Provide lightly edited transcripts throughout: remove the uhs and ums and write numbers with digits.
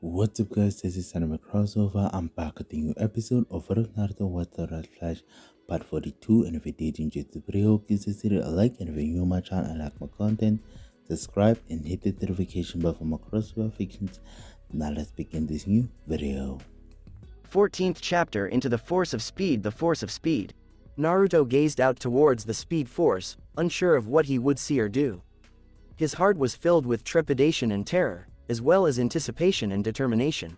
What's up guys, this is Anime Crossover. I'm back with a new episode of Naruto Water Flash Part 42, and if you did enjoy the video, please consider a like, and if you're new to my channel and like my content, subscribe and hit the notification bell for more crossover fictions. Now let's begin this new video. 14th chapter into the Force of Speed. The Force of Speed. Naruto gazed out towards the Speed Force, unsure of what he would see or do. His heart was filled with trepidation and terror, as well as anticipation and determination.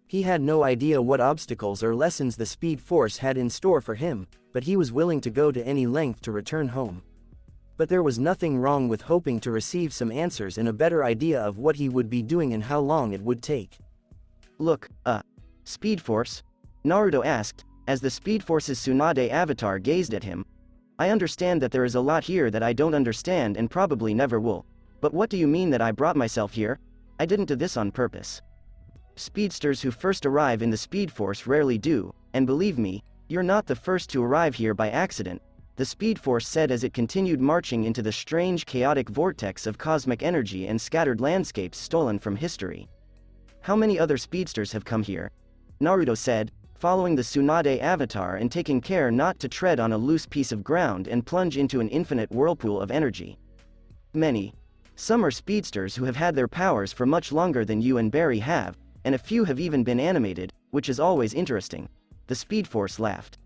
He had no idea what obstacles or lessons the Speed Force had in store for him, but he was willing to go to any length to return home. But there was nothing wrong with hoping to receive some answers and a better idea of what he would be doing and how long it would take. Look, Speed Force? Naruto asked, as the Speed Force's Tsunade Avatar gazed at him. I understand that there is a lot here that I don't understand and probably never will. But what do you mean that I brought myself here? I didn't do this on purpose. Speedsters who first arrive in the Speed Force rarely do, and believe me, you're not the first to arrive here by accident, the Speed Force said as it continued marching into the strange chaotic vortex of cosmic energy and scattered landscapes stolen from history. How many other speedsters have come here? Naruto said, following the Tsunade Avatar and taking care not to tread on a loose piece of ground and plunge into an infinite whirlpool of energy. Many. Some are speedsters who have had their powers for much longer than you and Barry have, and a few have even been animated, which is always interesting. The Speed Force laughed.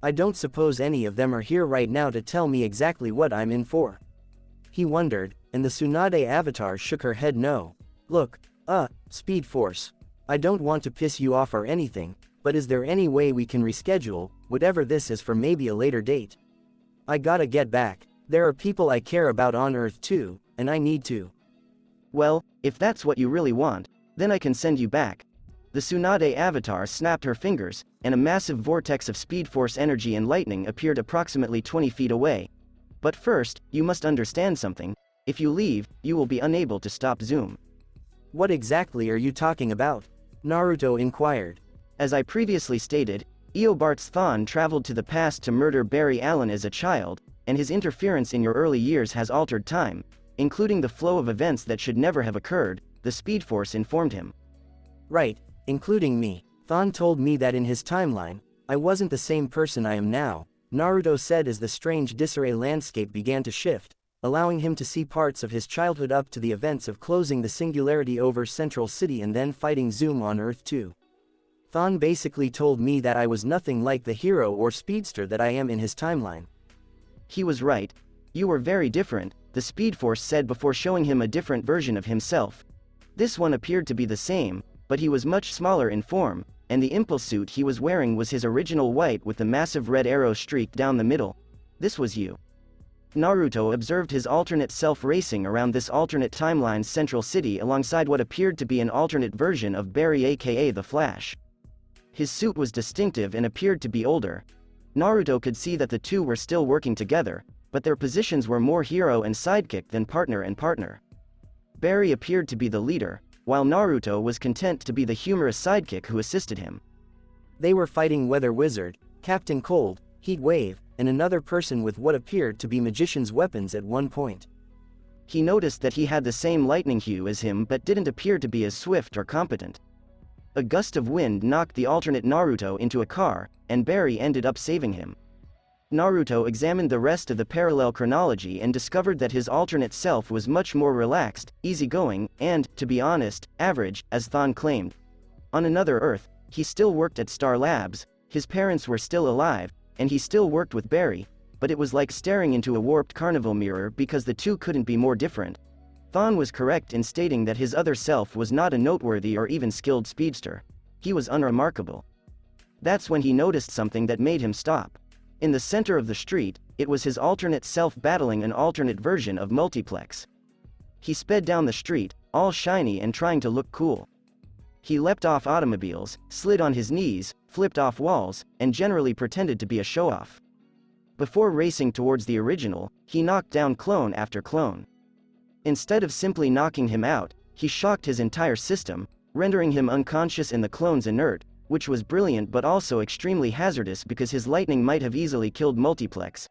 I don't suppose any of them are here right now to tell me exactly what I'm in for. He wondered, and the Tsunade Avatar shook her head no. Look, Speed Force. I don't want to piss you off or anything, but is there any way we can reschedule, whatever this is, for maybe a later date? I gotta get back. There are people I care about on Earth too, and I need to. Well, if that's what you really want, then I can send you back. The Tsunade Avatar snapped her fingers, and a massive vortex of Speed Force energy and lightning appeared approximately 20 feet away. But first, you must understand something. If you leave, you will be unable to stop Zoom. What exactly are you talking about? Naruto inquired. As I previously stated, Eobart's Thon traveled to the past to murder Barry Allen as a child, and his interference in your early years has altered time, including the flow of events that should never have occurred, the Speed Force informed him. Right, including me. Thon told me that in his timeline, I wasn't the same person I am now, Naruto said as the strange disarray landscape began to shift, allowing him to see parts of his childhood up to the events of closing the singularity over Central City and then fighting Zoom on Earth 2. Thon basically told me that I was nothing like the hero or speedster that I am in his timeline. He was right. You were very different, the Speed Force said before showing him a different version of himself. This one appeared to be the same, but he was much smaller in form, and the impulse suit he was wearing was his original white with the massive red arrow streak down the middle. This was you. Naruto observed his alternate self racing around this alternate timeline's Central City alongside what appeared to be an alternate version of Barry aka the Flash. His suit was distinctive and appeared to be older. Naruto could see that the two were still working together, but their positions were more hero and sidekick than partner and partner. Barry appeared to be the leader, while Naruto was content to be the humorous sidekick who assisted him. They were fighting Weather Wizard, Captain Cold, Heat Wave, and another person with what appeared to be magician's weapons at one point. He noticed that he had the same lightning hue as him but didn't appear to be as swift or competent. A gust of wind knocked the alternate Naruto into a car, and Barry ended up saving him. Naruto examined the rest of the parallel chronology and discovered that his alternate self was much more relaxed, easygoing, and, to be honest, average, as Thon claimed. On another Earth, he still worked at Star Labs, his parents were still alive, and he still worked with Barry, but it was like staring into a warped carnival mirror because the two couldn't be more different. Thon was correct in stating that his other self was not a noteworthy or even skilled speedster. He was unremarkable. That's when he noticed something that made him stop. In the center of the street, it was his alternate self battling an alternate version of Multiplex. He sped down the street, all shiny and trying to look cool. He leapt off automobiles, slid on his knees, flipped off walls, and generally pretended to be a show-off. Before racing towards the original, he knocked down clone after clone. Instead of simply knocking him out, he shocked his entire system, rendering him unconscious and the clones inert, which was brilliant but also extremely hazardous because his lightning might have easily killed Multiplex.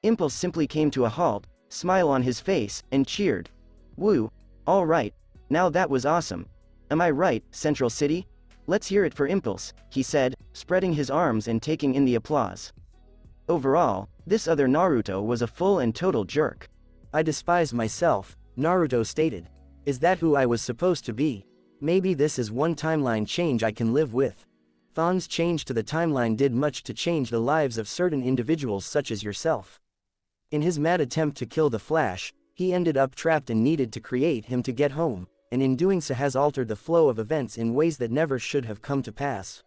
Impulse simply came to a halt, smile on his face, and cheered. Woo! All right, now that was awesome. Am I right, Central City? Let's hear it for Impulse, he said, spreading his arms and taking in the applause. Overall, this other Naruto was a full and total jerk. I despise myself, Naruto stated. Is that who I was supposed to be? Maybe this is one timeline change I can live with. Thon's change to the timeline did much to change the lives of certain individuals such as yourself. In his mad attempt to kill the Flash, he ended up trapped and needed to create him to get home, and in doing so has altered the flow of events in ways that never should have come to pass.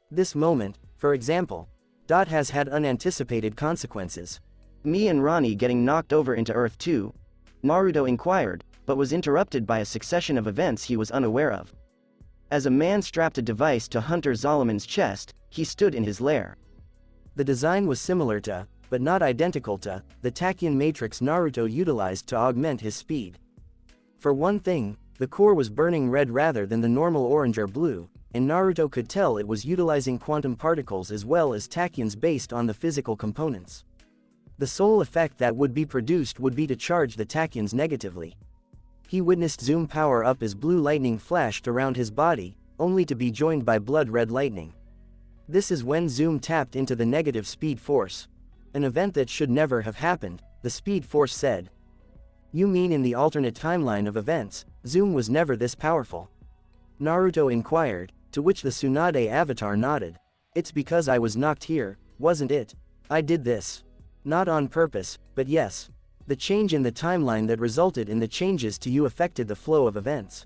This moment, for example, has had unanticipated consequences. Me and Ronnie getting knocked over into Earth too? Naruto inquired, but was interrupted by a succession of events he was unaware of. As a man strapped a device to Hunter Zolomon's chest, he stood in his lair. The design was similar to, but not identical to, the tachyon matrix Naruto utilized to augment his speed. For one thing, the core was burning red rather than the normal orange or blue, and Naruto could tell it was utilizing quantum particles as well as tachyons based on the physical components. The sole effect that would be produced would be to charge the tachyons negatively. He witnessed Zoom power up as blue lightning flashed around his body, only to be joined by blood red lightning. This is when Zoom tapped into the negative speed force. An event that should never have happened, the speed force said. You mean in the alternate timeline of events, Zoom was never this powerful? Naruto inquired, to which the Tsunade Avatar nodded. It's because I was knocked here, wasn't it? I did this. Not on purpose, but yes. The change in the timeline that resulted in the changes to you affected the flow of events.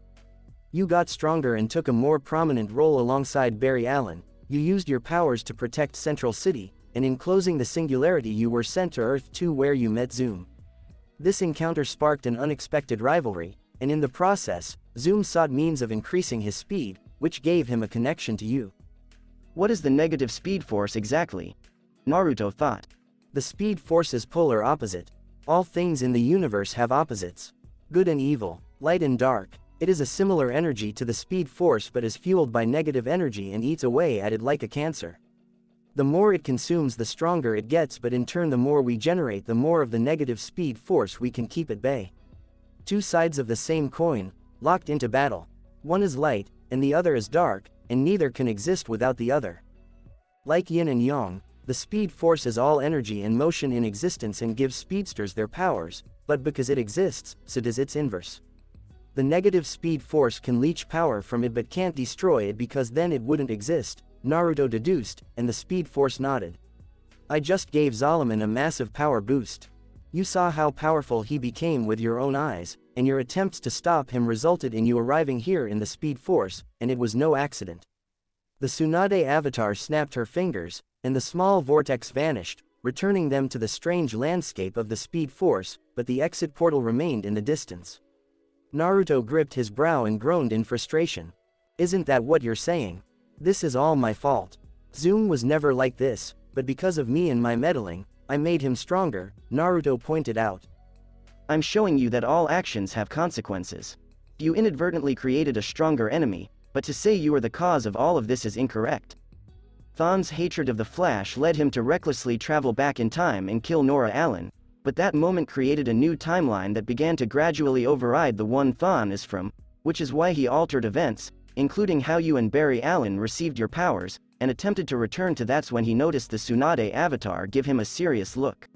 You got stronger and took a more prominent role alongside Barry Allen. You used your powers to protect Central City, and in closing the singularity you were sent to Earth 2 where you met Zoom. This encounter sparked an unexpected rivalry, and in the process, Zoom sought means of increasing his speed, which gave him a connection to you. What is the negative speed force exactly? Naruto thought. The speed force is polar opposite. All things in the universe have opposites. Good and evil, light and dark. It is a similar energy to the speed force but is fueled by negative energy and eats away at it like a cancer. The more it consumes the stronger it gets, but in turn the more we generate the more of the negative speed force we can keep at bay. Two sides of the same coin, locked into battle. One is light, and the other is dark, and neither can exist without the other. Like yin and yang, the speed force is all energy and motion in existence and gives speedsters their powers, but because it exists, so does its inverse. The negative speed force can leech power from it but can't destroy it because then it wouldn't exist, Naruto deduced, and the speed force nodded. I just gave Zolomon a massive power boost. You saw how powerful he became with your own eyes, and your attempts to stop him resulted in you arriving here in the speed force, and it was no accident. The Tsunade Avatar snapped her fingers, and the small vortex vanished, returning them to the strange landscape of the speed force, but the exit portal remained in the distance. Naruto gripped his brow and groaned in frustration. Isn't that what you're saying? This is all my fault. Zoom was never like this, but because of me and my meddling, I made him stronger, Naruto pointed out. I'm showing you that all actions have consequences. You inadvertently created a stronger enemy, but to say you are the cause of all of this is incorrect. Thon's hatred of the Flash led him to recklessly travel back in time and kill Nora Allen, but that moment created a new timeline that began to gradually override the one Thon is from, which is why he altered events, including how you and Barry Allen received your powers, and attempted to return to. That's when he noticed the Tsunade Avatar give him a serious look.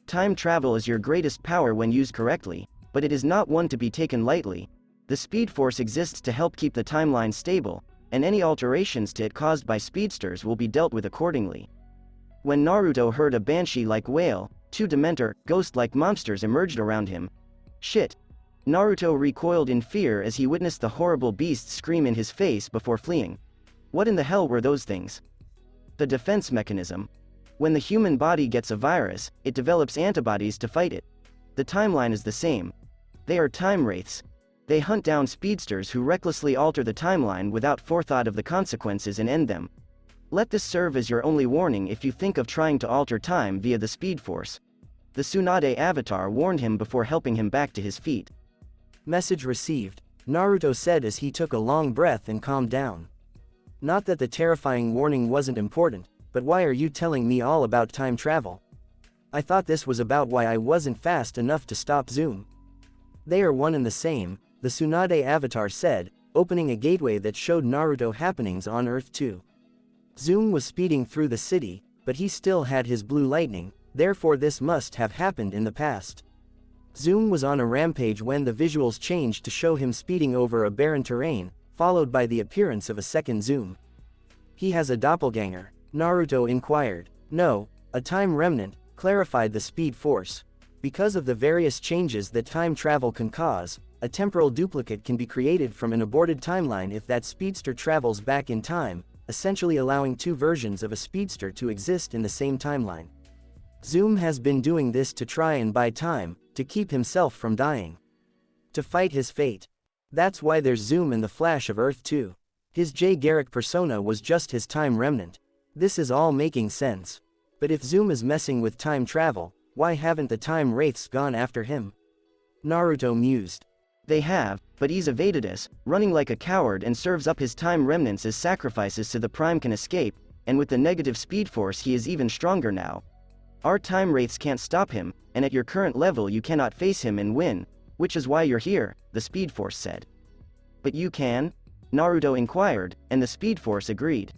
Time travel is your greatest power when used correctly, but it is not one to be taken lightly. The Speed Force exists to help keep the timeline stable, and any alterations to it caused by speedsters will be dealt with accordingly. When Naruto heard a banshee-like wail, two Dementor, ghost-like monsters emerged around him. Shit! Naruto recoiled in fear as he witnessed the horrible beasts scream in his face before fleeing. What in the hell were those things? The defense mechanism. When the human body gets a virus, it develops antibodies to fight it. The timeline is the same. They are time wraiths. They hunt down speedsters who recklessly alter the timeline without forethought of the consequences and end them. Let this serve as your only warning if you think of trying to alter time via the Speed Force. The Tsunade Avatar warned him before helping him back to his feet. Message received, Naruto said as he took a long breath and calmed down. Not that the terrifying warning wasn't important, but why are you telling me all about time travel? I thought this was about why I wasn't fast enough to stop Zoom. They are one and the same, the Tsunade Avatar said, opening a gateway that showed Naruto happenings on Earth 2. Zoom was speeding through the city, but he still had his blue lightning, therefore this must have happened in the past. Zoom was on a rampage when the visuals changed to show him speeding over a barren terrain, followed by the appearance of a second Zoom. He has a doppelganger, Naruto inquired. No, a time remnant, clarified the Speed Force. Because of the various changes that time travel can cause, a temporal duplicate can be created from an aborted timeline if that speedster travels back in time, essentially allowing two versions of a speedster to exist in the same timeline. Zoom has been doing this to try and buy time, to keep himself from dying. To fight his fate. That's why there's Zoom in the Flash of Earth 2. His Jay Garrick persona was just his time remnant. This is all making sense. But if Zoom is messing with time travel, why haven't the time wraiths gone after him? Naruto mused. They have, but he's evaded us, running like a coward and serves up his time remnants as sacrifices so the Prime can escape, and with the negative speed force he is even stronger now. Our time wraiths can't stop him, and at your current level you cannot face him and win, which is why you're here, the Speed Force said. But you can? Naruto inquired, and the Speed Force agreed.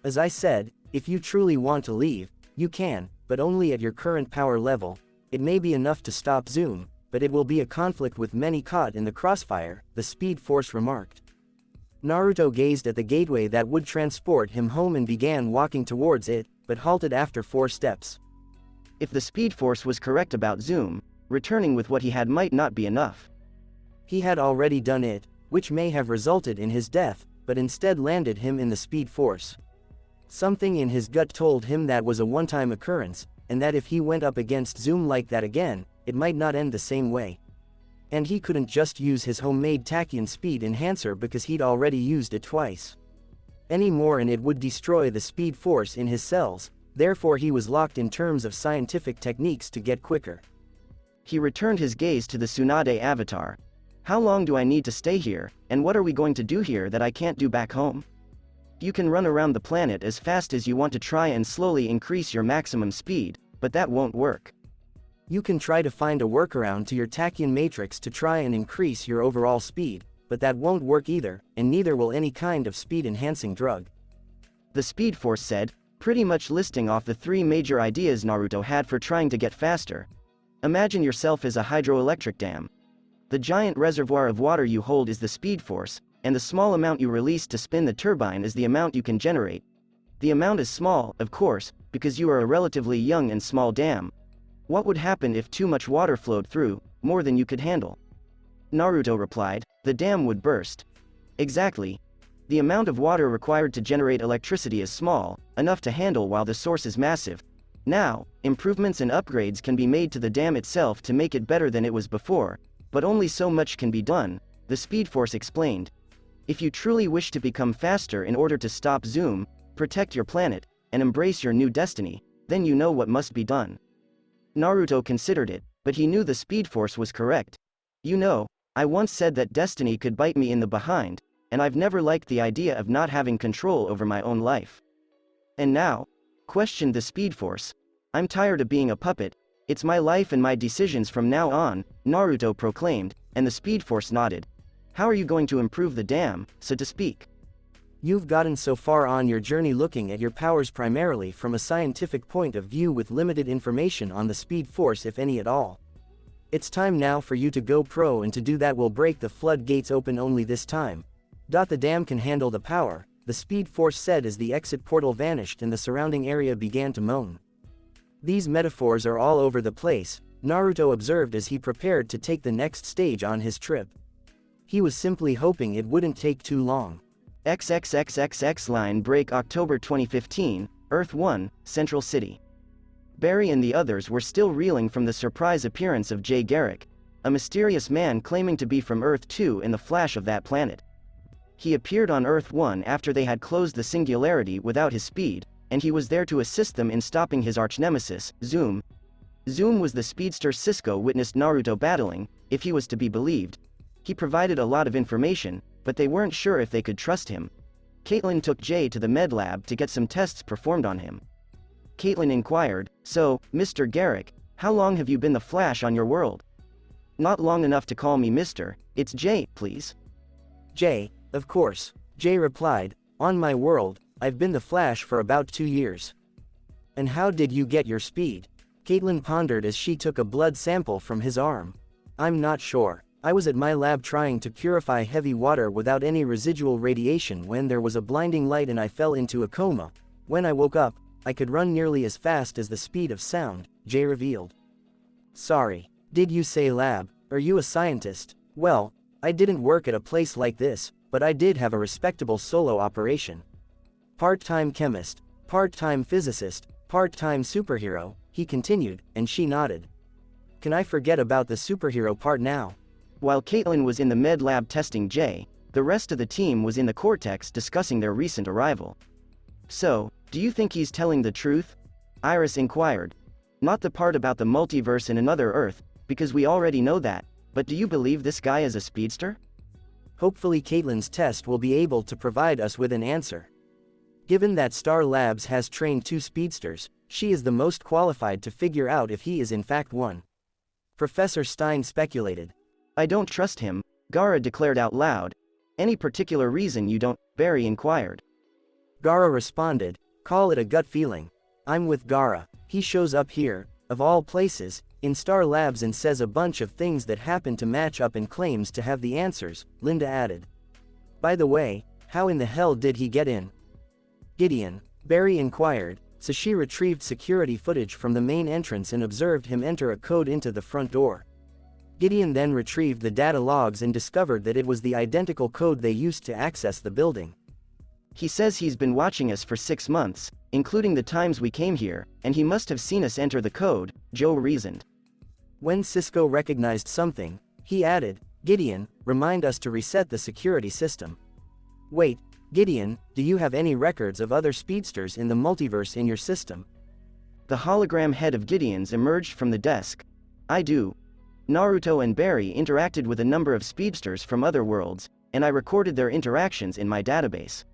As I said, if you truly want to leave, you can, but only at your current power level. It may be enough to stop Zoom, but it will be a conflict with many caught in the crossfire, the Speed Force remarked. Naruto gazed at the gateway that would transport him home and began walking towards it, but halted after 4 steps. If the Speed Force was correct about Zoom, returning with what he had might not be enough. He had already done it, which may have resulted in his death, but instead landed him in the Speed Force. Something in his gut told him that was a one-time occurrence, and that if he went up against Zoom like that again, it might not end the same way. And he couldn't just use his homemade Tachyon speed enhancer because he'd already used it twice. Any more and it would destroy the Speed Force in his cells, therefore he was locked in terms of scientific techniques to get quicker. He returned his gaze to the Tsunade Avatar. How long do I need to stay here, and what are we going to do here that I can't do back home? You can run around the planet as fast as you want to try and slowly increase your maximum speed, but that won't work. You can try to find a workaround to your Tachyon matrix to try and increase your overall speed, but that won't work either, and neither will any kind of speed-enhancing drug. The Speed Force said, pretty much listing off the 3 major ideas Naruto had for trying to get faster. Imagine yourself as a hydroelectric dam. The giant reservoir of water you hold is the Speed Force, and the small amount you release to spin the turbine is the amount you can generate. The amount is small, of course, because you are a relatively young and small dam. What would happen if too much water flowed through, more than you could handle? Naruto replied, the dam would burst. Exactly. The amount of water required to generate electricity is small, enough to handle while the source is massive. Now, improvements and upgrades can be made to the dam itself to make it better than it was before, but only so much can be done, the Speed Force explained. If you truly wish to become faster in order to stop Zoom, protect your planet, and embrace your new destiny, then you know what must be done. Naruto considered it, but he knew the Speed Force was correct. You know, I once said that destiny could bite me in the behind, and I've never liked the idea of not having control over my own life. And now? Questioned the Speed Force. I'm tired of being a puppet. It's my life and my decisions from now on, Naruto proclaimed, and the Speed Force nodded. How are you going to improve the dam, so to speak? You've gotten so far on your journey looking at your powers primarily from a scientific point of view with limited information on the Speed Force if any at all. It's time now for you to go pro, and to do that will break the floodgates open only this time. The dam can handle the power, the Speed Force said as the exit portal vanished and the surrounding area began to moan. These metaphors are all over the place, Naruto observed as he prepared to take the next stage on his trip. He was simply hoping it wouldn't take too long. XXXXX line break October 2015, Earth 1, Central City. Barry and the others were still reeling from the surprise appearance of Jay Garrick, a mysterious man claiming to be from Earth 2 in the flash of that planet. He appeared on Earth 1 after they had closed the singularity without his speed, and he was there to assist them in stopping his arch-nemesis, Zoom. Zoom was the speedster Cisco witnessed Naruto battling, if he was to be believed. He provided a lot of information, but they weren't sure if they could trust him. Caitlin took Jay to the med lab to get some tests performed on him. Caitlin inquired, so, Mr. Garrick, how long have you been the Flash on your world? Not long enough to call me Mr. It's Jay, please. Jay, Of course, Jay replied, on my world, I've been the Flash for about 2 years. And how did you get your speed? Caitlin pondered as she took a blood sample from his arm. I'm not sure. I was at my lab trying to purify heavy water without any residual radiation when there was a blinding light and I fell into a coma. When I woke up, I could run nearly as fast as the speed of sound, Jay revealed. Sorry. Did you say lab? Are you a scientist? Well, I didn't work at a place like this, but I did have a respectable solo operation. Part-time chemist, part-time physicist, part-time superhero, he continued, and she nodded. Can I forget about the superhero part now? While Caitlin was in the med lab testing Jay, the rest of the team was in the cortex discussing their recent arrival. So, do you think he's telling the truth? Iris inquired. Not the part about the multiverse in another Earth, because we already know that, but do you believe this guy is a speedster? Hopefully Caitlin's test will be able to provide us with an answer. Given that Star Labs has trained 2 speedsters, she is the most qualified to figure out if he is in fact one. Professor Stein speculated. I don't trust him, Gara declared out loud. Any particular reason you don't? Barry inquired. Gara responded, call it a gut feeling. I'm with Gara. He shows up here, of all places, in Star Labs and says a bunch of things that happen to match up and claims to have the answers, Linda added. By the way, how in the hell did he get in? Gideon, Barry inquired, so she retrieved security footage from the main entrance and observed him enter a code into the front door. Gideon then retrieved the data logs and discovered that it was the identical code they used to access the building. He says he's been watching us for 6 months, including the times we came here, and he must have seen us enter the code, Joe reasoned. When Cisco recognized something, he added, Gideon, remind us to reset the security system. Wait, Gideon, do you have any records of other speedsters in the multiverse in your system? The hologram head of Gideon's emerged from the desk. I do. Naruto and Barry interacted with a number of speedsters from other worlds, and I recorded their interactions in my database.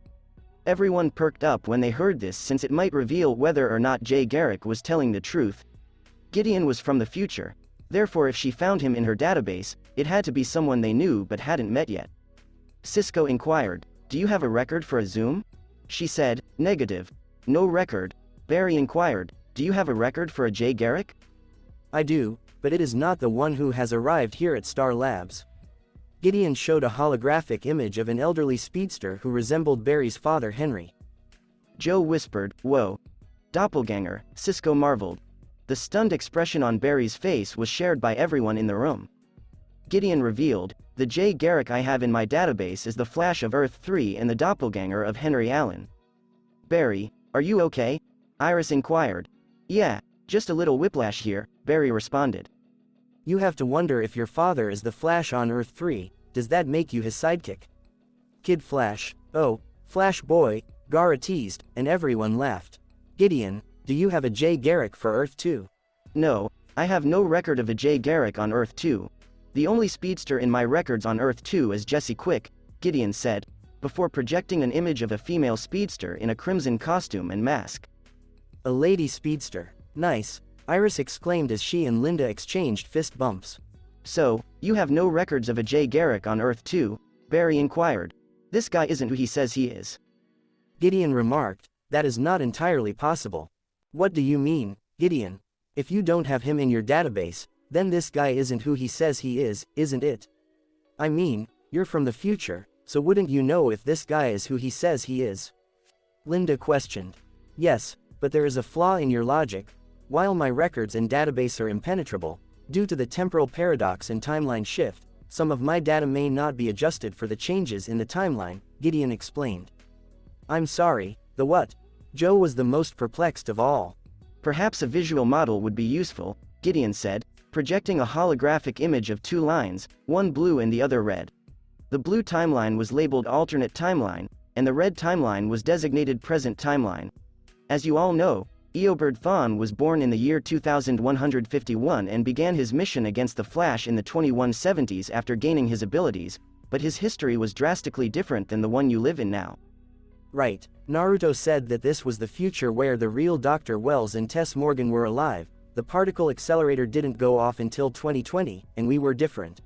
Everyone perked up when they heard this since it might reveal whether or not Jay Garrick was telling the truth. Gideon was from the future, therefore if she found him in her database, it had to be someone they knew but hadn't met yet. Cisco inquired, do you have a record for a Zoom? She said, negative. No record. Barry inquired, do you have a record for a Jay Garrick? I do, but it is not the one who has arrived here at Star Labs. Gideon showed a holographic image of an elderly speedster who resembled Barry's father Henry. Joe whispered, whoa. Doppelganger, Cisco marveled. The stunned expression on Barry's face was shared by everyone in the room. Gideon revealed, the Jay Garrick I have in my database is the Flash of Earth 3 and the doppelganger of Henry Allen. Barry, are you okay? Iris inquired. Yeah, just a little whiplash here, Barry responded. You have to wonder if your father is the Flash on Earth 3, does that make you his sidekick? Kid Flash, oh, Flash boy, Gara teased, and everyone laughed. Gideon, do you have a Jay Garrick for Earth 2? No, I have no record of a Jay Garrick on Earth 2. The only speedster in my records on Earth 2 is Jessie Quick, Gideon said, before projecting an image of a female speedster in a crimson costume and mask. A lady speedster, nice, Iris exclaimed as she and Linda exchanged fist bumps. So, you have no records of a Jay Garrick on Earth 2? Barry inquired. This guy isn't who he says he is. Gideon remarked, that is not entirely possible. What do you mean, Gideon? If you don't have him in your database, then this guy isn't who he says he is, isn't it? I mean, you're from the future, so wouldn't you know if this guy is who he says he is? Linda questioned. Yes, but there is a flaw in your logic. While my records and database are impenetrable, due to the temporal paradox and timeline shift, some of my data may not be adjusted for the changes in the timeline, Gideon explained. I'm sorry, the what? Joe was the most perplexed of all. Perhaps a visual model would be useful, Gideon said, projecting a holographic image of 2 lines, one blue and the other red. The blue timeline was labeled alternate timeline, and the red timeline was designated present timeline. As you all know, Eobard Thawne was born in the year 2151 and began his mission against the Flash in the 2170s after gaining his abilities, but his history was drastically different than the one you live in now. Right, Naruto said that this was the future where the real Dr. Wells and Tess Morgan were alive, the particle accelerator didn't go off until 2020, and we were different.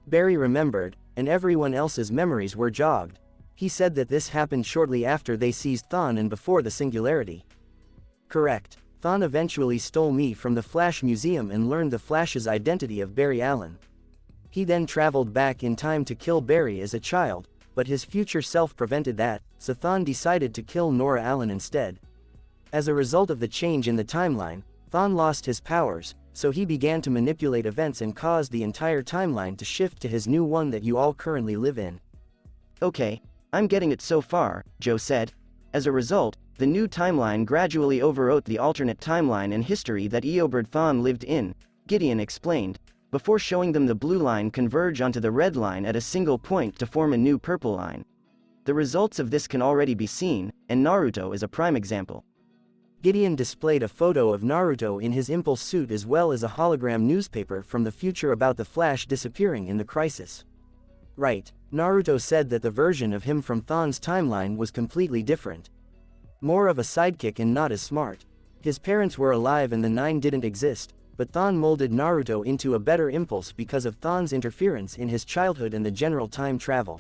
Barry remembered, and everyone else's memories were jogged. He said that this happened shortly after they seized Thawne and before the singularity. Correct. Thawne eventually stole me from the Flash Museum and learned the Flash's identity of Barry Allen. He then traveled back in time to kill Barry as a child, but his future self prevented that, so Thawne decided to kill Nora Allen instead. As a result of the change in the timeline, Thawne lost his powers, so he began to manipulate events and caused the entire timeline to shift to his new one that you all currently live in. Okay, I'm getting it so far, Joe said. As a result, the new timeline gradually overwrote the alternate timeline in history that Eobard Thawne lived in, Gideon explained, before showing them the blue line converge onto the red line at a single point to form a new purple line. The results of this can already be seen, and Naruto is a prime example. Gideon displayed a photo of Naruto in his Impulse suit as well as a hologram newspaper from the future about the Flash disappearing in the crisis. Right, Naruto said that the version of him from Thawne's timeline was completely different. More of a sidekick and not as smart. His parents were alive and the Nine didn't exist, but Thawne molded Naruto into a better Impulse because of Thawne's interference in his childhood and the general time travel.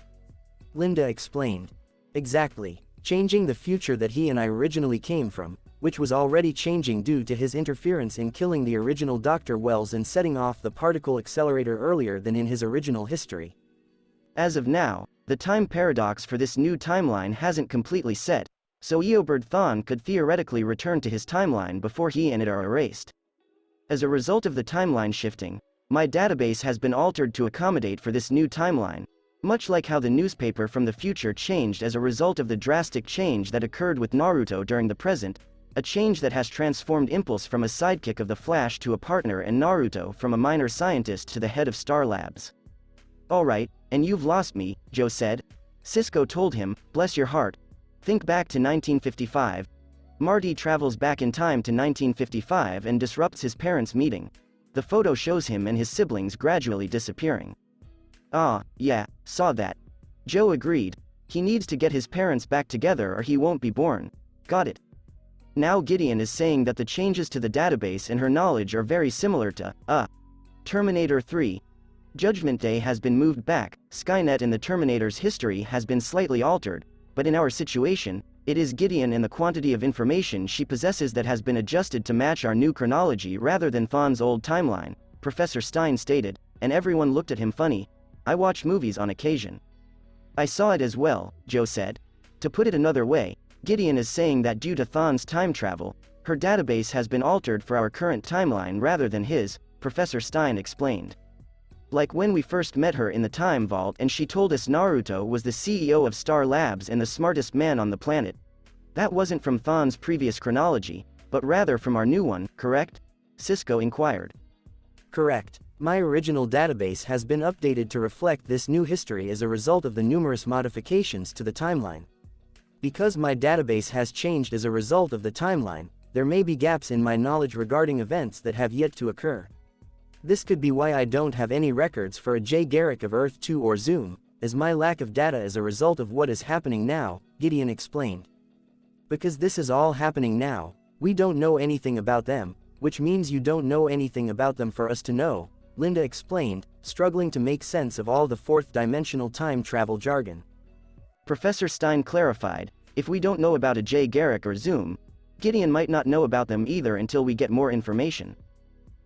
Linda explained. Exactly, changing the future that he and I originally came from, which was already changing due to his interference in killing the original Dr. Wells and setting off the particle accelerator earlier than in his original history. As of now, the time paradox for this new timeline hasn't completely set, so Eobard Thawne could theoretically return to his timeline before he and it are erased. As a result of the timeline shifting, my database has been altered to accommodate for this new timeline, much like how the newspaper from the future changed as a result of the drastic change that occurred with Naruto during the present, a change that has transformed Impulse from a sidekick of the Flash to a partner and Naruto from a minor scientist to the head of Star Labs. Alright, and you've lost me, Joe said. Cisco told him, bless your heart. Think back to 1955. Marty travels back in time to 1955 and disrupts his parents' meeting. The photo shows him and his siblings gradually disappearing. Ah, yeah, saw that. Joe agreed. He needs to get his parents back together or he won't be born. Got it. Now Gideon is saying that the changes to the database and her knowledge are very similar to, Terminator 3. Judgment Day has been moved back, Skynet in the Terminator's history has been slightly altered, but in our situation, it is Gideon and the quantity of information she possesses that has been adjusted to match our new chronology rather than Thawne's old timeline, Professor Stein stated, and everyone looked at him funny. I watch movies on occasion. I saw it as well, Joe said. To put it another way, Gideon is saying that due to Thawne's time travel, her database has been altered for our current timeline rather than his, Professor Stein explained. Like when we first met her in the Time Vault and she told us Naruto was the CEO of Star Labs and the smartest man on the planet. That wasn't from Thawne's previous chronology, but rather from our new one, correct? Cisco inquired. Correct. My original database has been updated to reflect this new history as a result of the numerous modifications to the timeline. Because my database has changed as a result of the timeline, there may be gaps in my knowledge regarding events that have yet to occur. This could be why I don't have any records for a Jay Garrick of Earth 2 or Zoom, as my lack of data is a result of what is happening now, Gideon explained. Because this is all happening now, we don't know anything about them, which means you don't know anything about them for us to know, Linda explained, struggling to make sense of all the fourth-dimensional time travel jargon. Professor Stein clarified, if we don't know about a Jay Garrick or Zoom, Gideon might not know about them either until we get more information.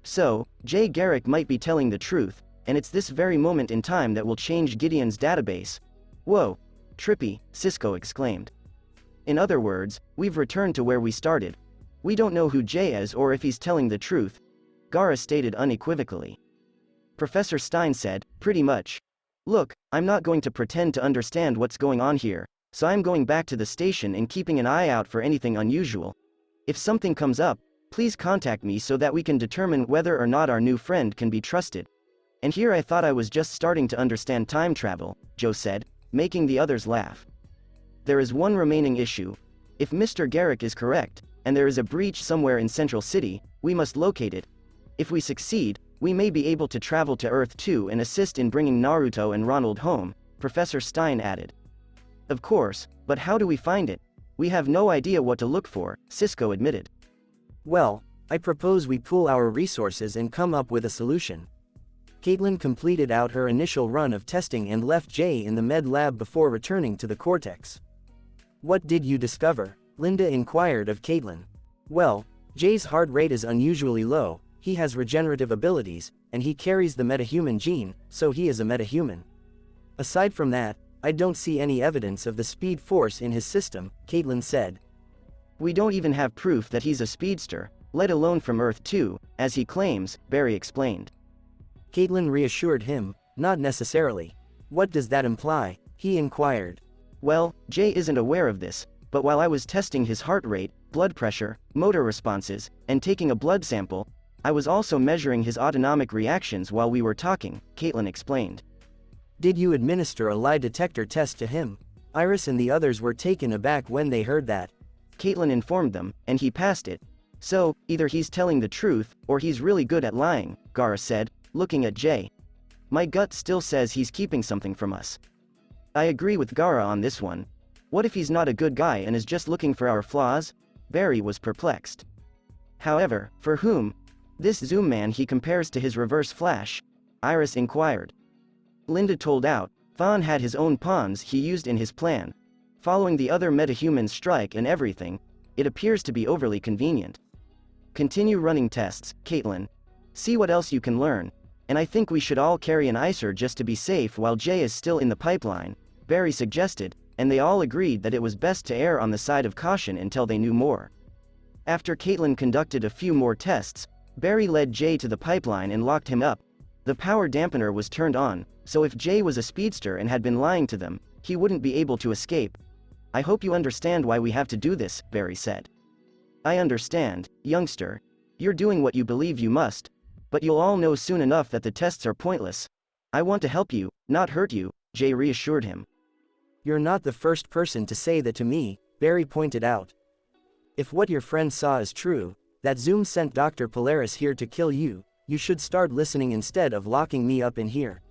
So, Jay Garrick might be telling the truth, and it's this very moment in time that will change Gideon's database. Whoa. Trippy, Cisco exclaimed. In other words, we've returned to where we started. We don't know who Jay is or if he's telling the truth, Gara stated unequivocally. Professor Stein said, pretty much. Look, I'm not going to pretend to understand what's going on here, so I'm going back to the station and keeping an eye out for anything unusual. If something comes up, please contact me so that we can determine whether or not our new friend can be trusted. And here I thought I was just starting to understand time travel, Joe said, making the others laugh. There is one remaining issue. If Mr. Garrick is correct, and there is a breach somewhere in Central City, we must locate it. If we succeed, we may be able to travel to Earth 2 and assist in bringing Naruto and Ronald home, Professor Stein added. Of course, but how do we find it? We have no idea what to look for, Cisco admitted. Well, I propose we pool our resources and come up with a solution. Caitlin completed out her initial run of testing and left Jay in the med lab before returning to the cortex. What did you discover? Linda inquired of Caitlin. Well, Jay's heart rate is unusually low, he has regenerative abilities, and he carries the metahuman gene, so he is a metahuman. Aside from that, I don't see any evidence of the speed force in his system, Caitlin said. We don't even have proof that he's a speedster, let alone from Earth 2, as he claims, Barry explained. Caitlin reassured him, not necessarily. What does that imply? He inquired. Well, Jay isn't aware of this, but while I was testing his heart rate, blood pressure, motor responses, and taking a blood sample, I was also measuring his autonomic reactions while we were talking, Caitlin explained. Did you administer a lie detector test to him? Iris and the others were taken aback when they heard that. Caitlin informed them, and he passed it. So, either he's telling the truth, or he's really good at lying, Gara said, looking at Jay. My gut still says he's keeping something from us. I agree with Gara on this one. What if he's not a good guy and is just looking for our flaws? Barry was perplexed. However, for whom? This Zoom man he compares to his reverse Flash? Iris inquired. Linda told out, Vaughn had his own pawns he used in his plan. Following the other metahumans' strike and everything, it appears to be overly convenient. Continue running tests, Caitlin. See what else you can learn. And I think we should all carry an icer just to be safe while Jay is still in the pipeline, Barry suggested, and they all agreed that it was best to err on the side of caution until they knew more. After Caitlin conducted a few more tests, Barry led Jay to the pipeline and locked him up. The power dampener was turned on, so if Jay was a speedster and had been lying to them, he wouldn't be able to escape. I hope you understand why we have to do this, Barry said. I understand, youngster. You're doing what you believe you must. But you'll all know soon enough that the tests are pointless. I want to help you, not hurt you, Jay reassured him. You're not the first person to say that to me, Barry pointed out. If what your friend saw is true, that Zoom sent Dr. Polaris here to kill you, you should start listening instead of locking me up in here.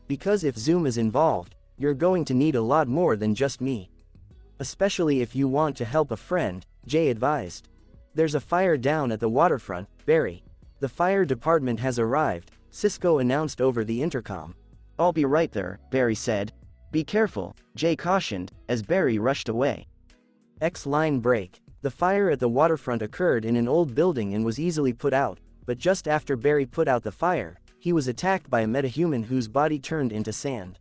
Because if Zoom is involved, you're going to need a lot more than just me. Especially if you want to help a friend, Jay advised. There's a fire down at the waterfront, Barry. The fire department has arrived, Cisco announced over the intercom. I'll be right there, Barry said. Be careful, Jay cautioned, as Barry rushed away. X-line break. The fire at the waterfront occurred in an old building and was easily put out, but just after Barry put out the fire, he was attacked by a metahuman whose body turned into sand.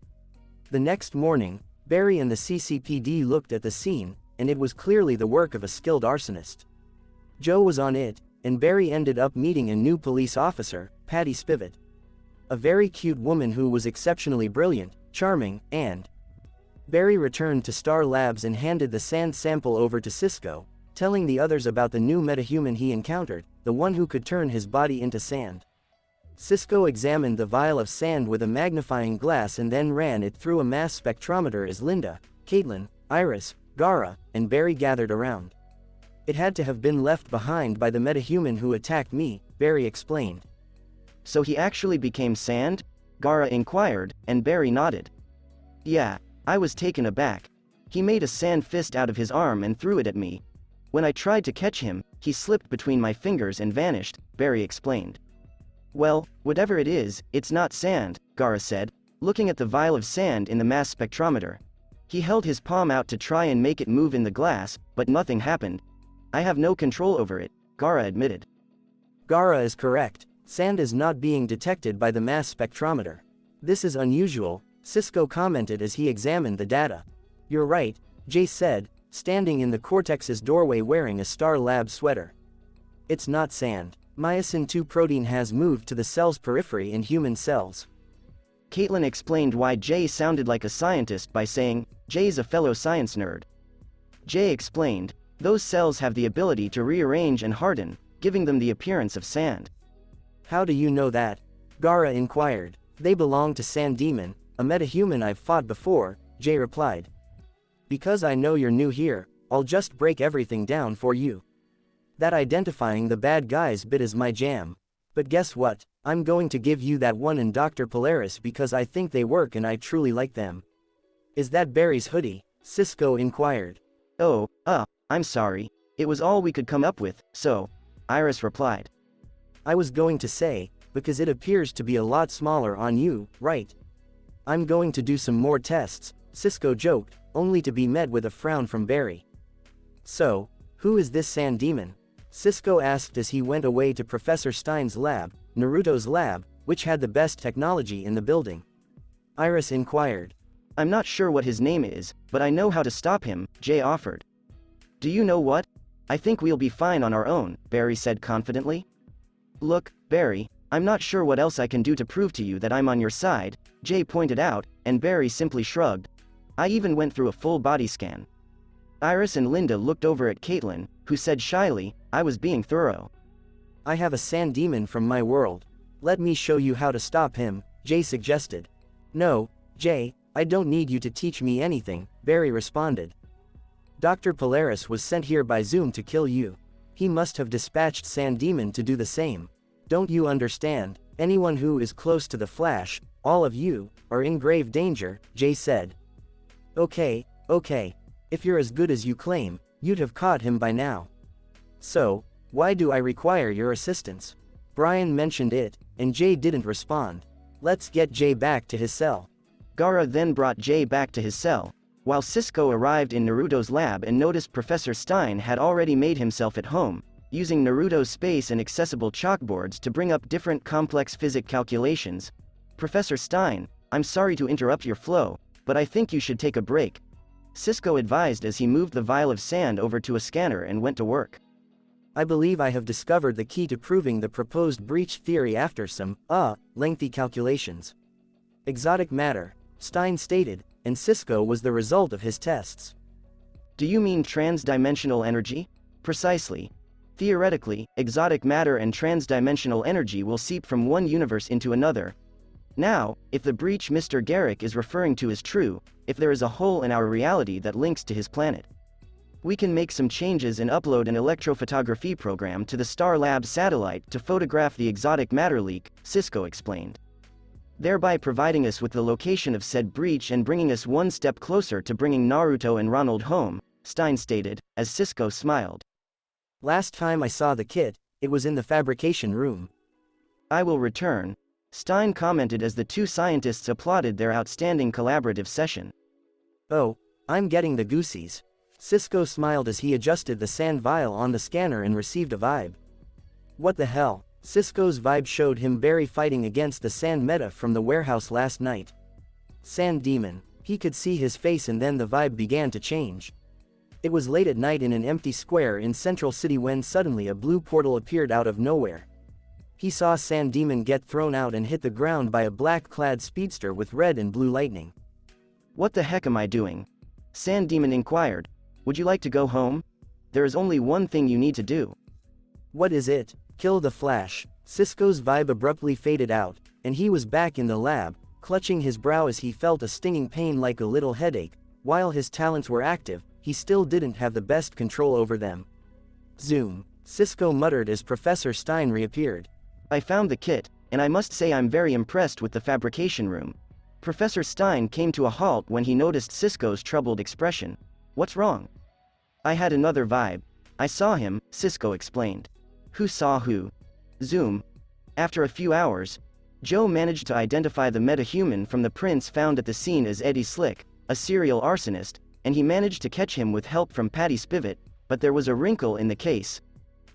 The next morning, Barry and the CCPD looked at the scene, and it was clearly the work of a skilled arsonist. Joe was on it, and Barry ended up meeting a new police officer, Patty Spivot. A very cute woman who was exceptionally brilliant, charming, and... Barry returned to Star Labs and handed the sand sample over to Cisco, telling the others about the new metahuman he encountered, the one who could turn his body into sand. Cisco examined the vial of sand with a magnifying glass and then ran it through a mass spectrometer as Linda, Caitlin, Iris, Gara, and Barry gathered around. It had to have been left behind by the metahuman who attacked me, Barry explained. So he actually became sand? Gara inquired, and Barry nodded. Yeah, I was taken aback. He made a sand fist out of his arm and threw it at me. When I tried to catch him, he slipped between my fingers and vanished, Barry explained. Well, whatever it is, it's not sand, Gara said, looking at the vial of sand in the mass spectrometer. He held his palm out to try and make it move in the glass, but nothing happened. I have no control over it, Gara admitted. Gara is correct. Sand is not being detected by the mass spectrometer. This is unusual, Cisco commented as he examined the data. You're right, Jay said, standing in the Cortex's doorway wearing a Star Lab sweater. It's not sand. Myosin 2 protein has moved to the cell's periphery in human cells. Caitlin explained why Jay sounded like a scientist by saying, Jay's a fellow science nerd. Jay explained, those cells have the ability to rearrange and harden, giving them the appearance of sand. How do you know that? Gara inquired. They belong to Sand Demon, a metahuman I've fought before, Jay replied. Because I know you're new here, I'll just break everything down for you. That identifying the bad guys bit is my jam. But guess what? I'm going to give you that one in Dr. Polaris because I think they work and I truly like them. Is that Barry's hoodie? Cisco inquired. Oh, I'm sorry. It was all we could come up with, so. Iris replied. I was going to say, because it appears to be a lot smaller on you, right? I'm going to do some more tests, Cisco joked, only to be met with a frown from Barry. So, who is this sand demon? Cisco asked as he went away to Professor Stein's lab, Naruto's lab, which had the best technology in the building. Iris inquired. I'm not sure what his name is, but I know how to stop him, Jay offered. Do you know what? I think we'll be fine on our own, Barry said confidently. Look, Barry, I'm not sure what else I can do to prove to you that I'm on your side, Jay pointed out, and Barry simply shrugged. I even went through a full body scan. Iris and Linda looked over at Caitlin, who said shyly, I was being thorough. I have a sand demon from my world. Let me show you how to stop him, Jay suggested. No, Jay, I don't need you to teach me anything, Barry responded. Dr. Polaris was sent here by Zoom to kill you. He must have dispatched Sand Demon to do the same. Don't you understand? Anyone who is close to the Flash, all of you, are in grave danger, Jay said. Okay. If you're as good as you claim, you'd have caught him by now. So, why do I require your assistance? Brian mentioned it, and Jay didn't respond. Let's get Jay back to his cell. Gaara then brought Jay back to his cell, while Cisco arrived in Naruto's lab and noticed Professor Stein had already made himself at home, using Naruto's space and accessible chalkboards to bring up different complex physics calculations. Professor Stein, I'm sorry to interrupt your flow, but I think you should take a break, Cisco advised as he moved the vial of sand over to a scanner and went to work. I believe I have discovered the key to proving the proposed breach theory after some, lengthy calculations. Exotic matter, Stein stated, and Cisco was the result of his tests. Do you mean trans-dimensional energy? Precisely. Theoretically, exotic matter and trans-dimensional energy will seep from one universe into another. Now, if the breach Mr. Garrick is referring to is true, if there is a hole in our reality that links to his planet, we can make some changes and upload an electrophotography program to the Star Lab satellite to photograph the exotic matter leak, Cisco explained, thereby providing us with the location of said breach and bringing us one step closer to bringing Naruto and Ronald home, Stein stated, as Cisco smiled. Last time I saw the kit, it was in the fabrication room. I will return, Stein commented as the two scientists applauded their outstanding collaborative session. Oh, I'm getting the goosies. Cisco smiled as he adjusted the sand vial on the scanner and received a vibe. What the hell? Cisco's vibe showed him Barry fighting against the sand meta from the warehouse last night. Sand demon. He could see his face and then the vibe began to change. It was late at night in an empty square in Central City when suddenly a blue portal appeared out of nowhere. He saw Sand Demon get thrown out and hit the ground by a black-clad speedster with red and blue lightning. What the heck am I doing? Sand Demon inquired. Would you like to go home? There is only one thing you need to do. What is it? Kill the Flash. Cisco's vibe abruptly faded out, and he was back in the lab, clutching his brow as he felt a stinging pain like a little headache. While his talents were active, he still didn't have the best control over them. Zoom. Cisco muttered as Professor Stein reappeared. I found the kit, and I must say I'm very impressed with the fabrication room. Professor Stein came to a halt when he noticed Cisco's troubled expression. What's wrong? I had another vibe. I saw him, Cisco explained. Who saw who? Zoom. After a few hours, Joe managed to identify the metahuman from the prints found at the scene as Eddie Slick, a serial arsonist, and he managed to catch him with help from Patty Spivot, but there was a wrinkle in the case.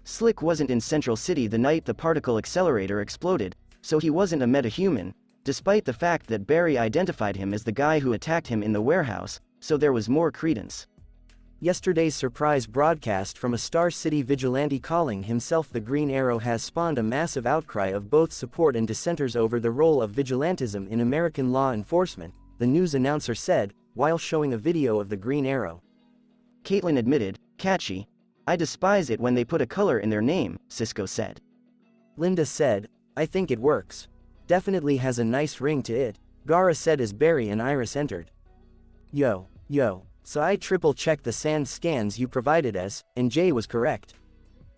Slick wasn't in Central City the night the particle accelerator exploded, so he wasn't a metahuman, despite the fact that Barry identified him as the guy who attacked him in the warehouse, so there was more credence. Yesterday's surprise broadcast from a Star City vigilante calling himself the Green Arrow has spawned a massive outcry of both support and dissenters over the role of vigilantism in American law enforcement, the news announcer said, while showing a video of the Green Arrow. Caitlin admitted, catchy. I despise it when they put a color in their name, Cisco said. Linda said, I think it works. Definitely has a nice ring to it, Gaara said as Barry and Iris entered. Yo, so I triple-checked the sand scans you provided us, and Jay was correct.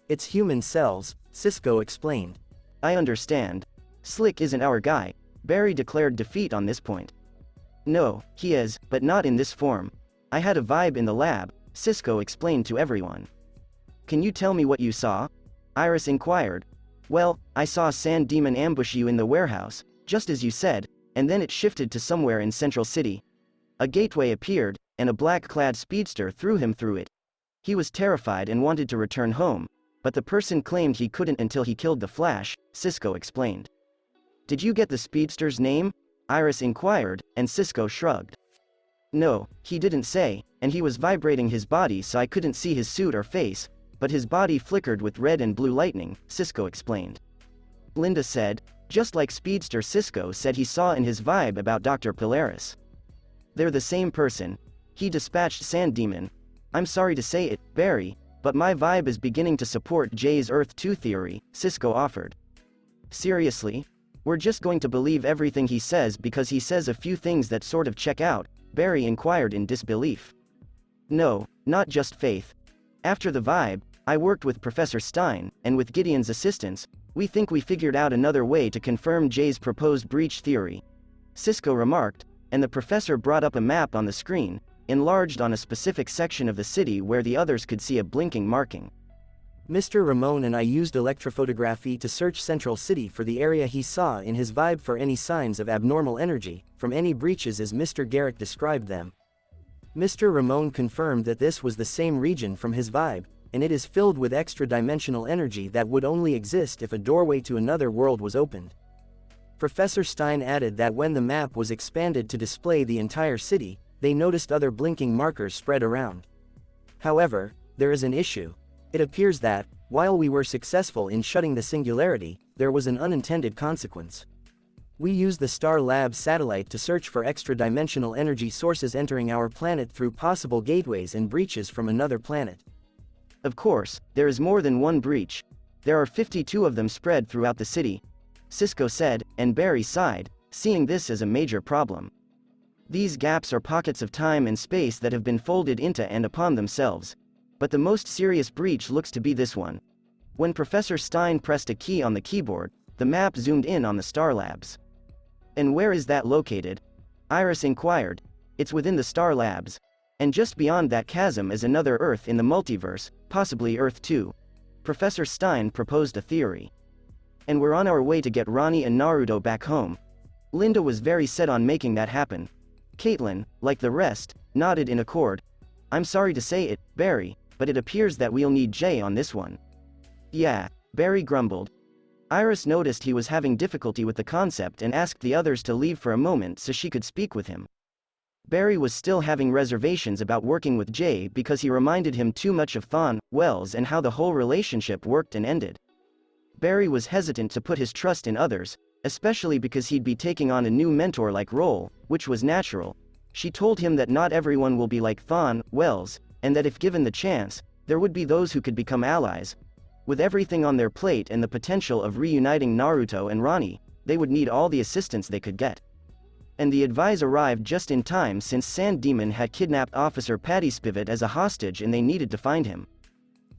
It's human cells, Cisco explained. I understand. Slick isn't our guy, Barry declared defeat on this point. No, he is, but not in this form. I had a vibe in the lab, Cisco explained to everyone. Can you tell me what you saw? Iris inquired. Well, I saw a sand demon ambush you in the warehouse, just as you said, and then it shifted to somewhere in Central City. A gateway appeared, and a black-clad speedster threw him through it. He was terrified and wanted to return home, but the person claimed he couldn't until he killed the Flash, Cisco explained. Did you get the speedster's name? Iris inquired, and Cisco shrugged. No, he didn't say, and he was vibrating his body so I couldn't see his suit or face, but his body flickered with red and blue lightning, Cisco explained. Linda said, just like Speedster Cisco said he saw in his vibe about Dr. Polaris. They're the same person. He dispatched Sand Demon. I'm sorry to say it, Barry, but my vibe is beginning to support Jay's Earth 2 theory, Cisco offered. Seriously? We're just going to believe everything he says because he says a few things that sort of check out, Barry inquired in disbelief. No, not just faith. After the vibe, I worked with Professor Stein, and with Gideon's assistance, we think we figured out another way to confirm Jay's proposed breach theory. Cisco remarked, and the professor brought up a map on the screen, enlarged on a specific section of the city where the others could see a blinking marking. Mr. Ramon and I used electrophotography to search Central City for the area he saw in his vibe for any signs of abnormal energy, from any breaches as Mr. Garrick described them. Mr. Ramon confirmed that this was the same region from his vibe, and it is filled with extra-dimensional energy that would only exist if a doorway to another world was opened. Professor Stein added that when the map was expanded to display the entire city, they noticed other blinking markers spread around. However, there is an issue. It appears that, while we were successful in shutting the singularity, there was an unintended consequence. We used the Star Labs satellite to search for extra-dimensional energy sources entering our planet through possible gateways and breaches from another planet. Of course, there is more than one breach. There are 52 of them spread throughout the city, Cisco said, and Barry sighed, seeing this as a major problem. These gaps are pockets of time and space that have been folded into and upon themselves. But the most serious breach looks to be this one. When Professor Stein pressed a key on the keyboard, the map zoomed in on the Star Labs. And where is that located? Iris inquired. It's within the Star Labs. And just beyond that chasm is another Earth in the multiverse, possibly Earth 2. Professor Stein proposed a theory. And we're on our way to get Ronnie and Naruto back home. Linda was very set on making that happen. Caitlin, like the rest, nodded in accord. I'm sorry to say it, Barry, but it appears that we'll need Jay on this one. Yeah, Barry grumbled. Iris noticed he was having difficulty with the concept and asked the others to leave for a moment so she could speak with him. Barry was still having reservations about working with Jay because he reminded him too much of Thon, Wells and how the whole relationship worked and ended. Barry was hesitant to put his trust in others, especially because he'd be taking on a new mentor-like role, which was natural. She told him that not everyone will be like Thon, Wells, and that if given the chance, there would be those who could become allies. With everything on their plate and the potential of reuniting Naruto and Ronnie, they would need all the assistance they could get. And the advice arrived just in time since Sand Demon had kidnapped Officer Patty Spivot as a hostage and they needed to find him.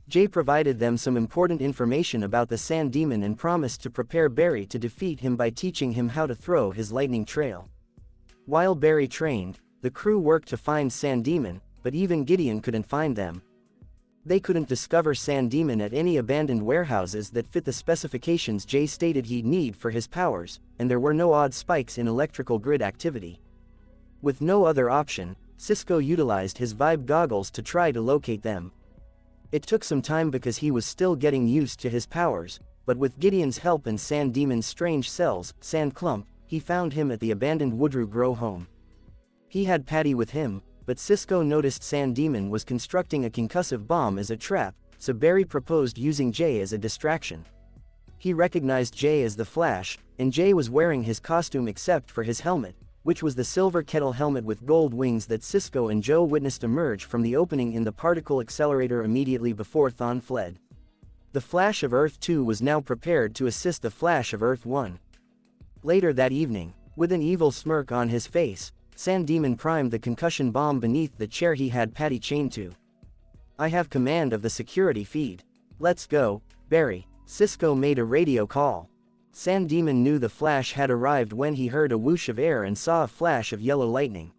Jay provided them some important information about the Sand Demon and promised to prepare Barry to defeat him by teaching him how to throw his lightning trail. While Barry trained, the crew worked to find Sand Demon, but even Gideon couldn't find them. They couldn't discover Sand Demon at any abandoned warehouses that fit the specifications Jay stated he'd need for his powers, and there were no odd spikes in electrical grid activity. With no other option, Cisco utilized his vibe goggles to try to locate them. It took some time because he was still getting used to his powers, but with Gideon's help and Sand Demon's strange cells, Sand Clump, he found him at the abandoned Woodrue Grow home. He had Patty with him, but Cisco noticed Sand Demon was constructing a concussive bomb as a trap, so Barry proposed using Jay as a distraction. He recognized Jay as the Flash, and Jay was wearing his costume except for his helmet, which was the silver kettle helmet with gold wings that Cisco and Joe witnessed emerge from the opening in the particle accelerator immediately before Thon fled. The Flash of Earth 2 was now prepared to assist the Flash of Earth 1. Later that evening, with an evil smirk on his face, Sand Demon primed the concussion bomb beneath the chair he had Patty chained to. I have command of the security feed. Let's go, Barry. Cisco made a radio call. Sand Demon knew the Flash had arrived when he heard a whoosh of air and saw a flash of yellow lightning.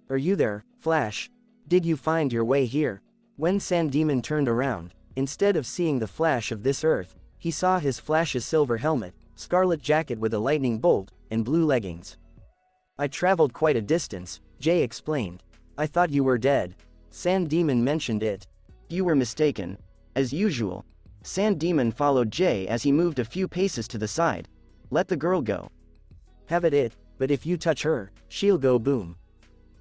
Are you there, Flash? Did you find your way here? When Sand Demon turned around, instead of seeing the Flash of this Earth, He saw his Flash's silver helmet, scarlet jacket with a lightning bolt, and blue leggings. I traveled quite a distance, Jay explained. I thought you were dead. Sand Demon mentioned it. You were mistaken. As usual. Sand Demon followed Jay as he moved a few paces to the side. Let the girl go. Have it, but if you touch her, she'll go boom.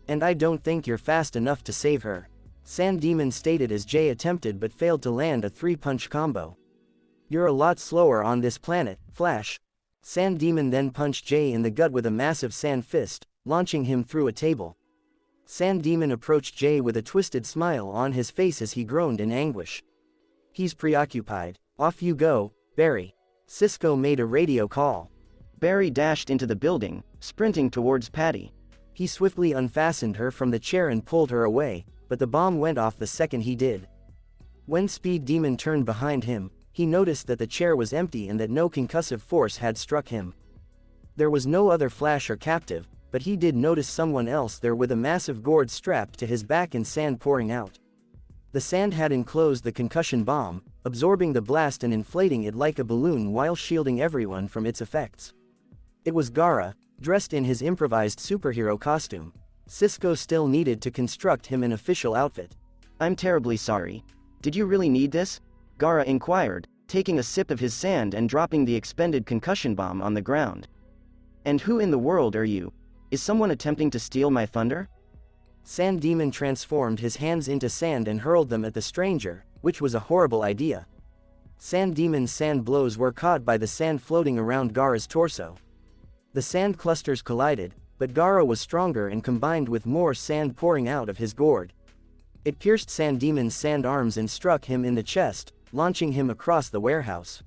And I don't think you're fast enough to save her. Sand Demon stated as Jay attempted but failed to land a 3-punch combo. You're a lot slower on this planet, Flash. Sand Demon then punched Jay in the gut with a massive sand fist, launching him through a table. Sand Demon approached Jay with a twisted smile on his face as he groaned in anguish. He's preoccupied. Off you go, Barry. Cisco made a radio call. Barry dashed into the building, sprinting towards Patty. He swiftly unfastened her from the chair and pulled her away, but the bomb went off the second he did. When Speed Demon turned behind him, he noticed that the chair was empty and that no concussive force had struck him. There was no other Flash or captive, but he did notice someone else there with a massive gourd strapped to his back and sand pouring out. The sand had enclosed the concussion bomb, absorbing the blast and inflating it like a balloon while shielding everyone from its effects. It was Gaara, dressed in his improvised superhero costume. Cisco still needed to construct him an official outfit. I'm terribly sorry. Did you really need this? Gaara inquired, taking a sip of his sand and dropping the expended concussion bomb on the ground. And who in the world are you? Is someone attempting to steal my thunder? Sand Demon transformed his hands into sand and hurled them at the stranger, which was a horrible idea. Sand Demon's sand blows were caught by the sand floating around Gaara's torso. The sand clusters collided, but Gaara was stronger and combined with more sand pouring out of his gourd. It pierced Sand Demon's sand arms and struck him in the chest, launching him across the warehouse.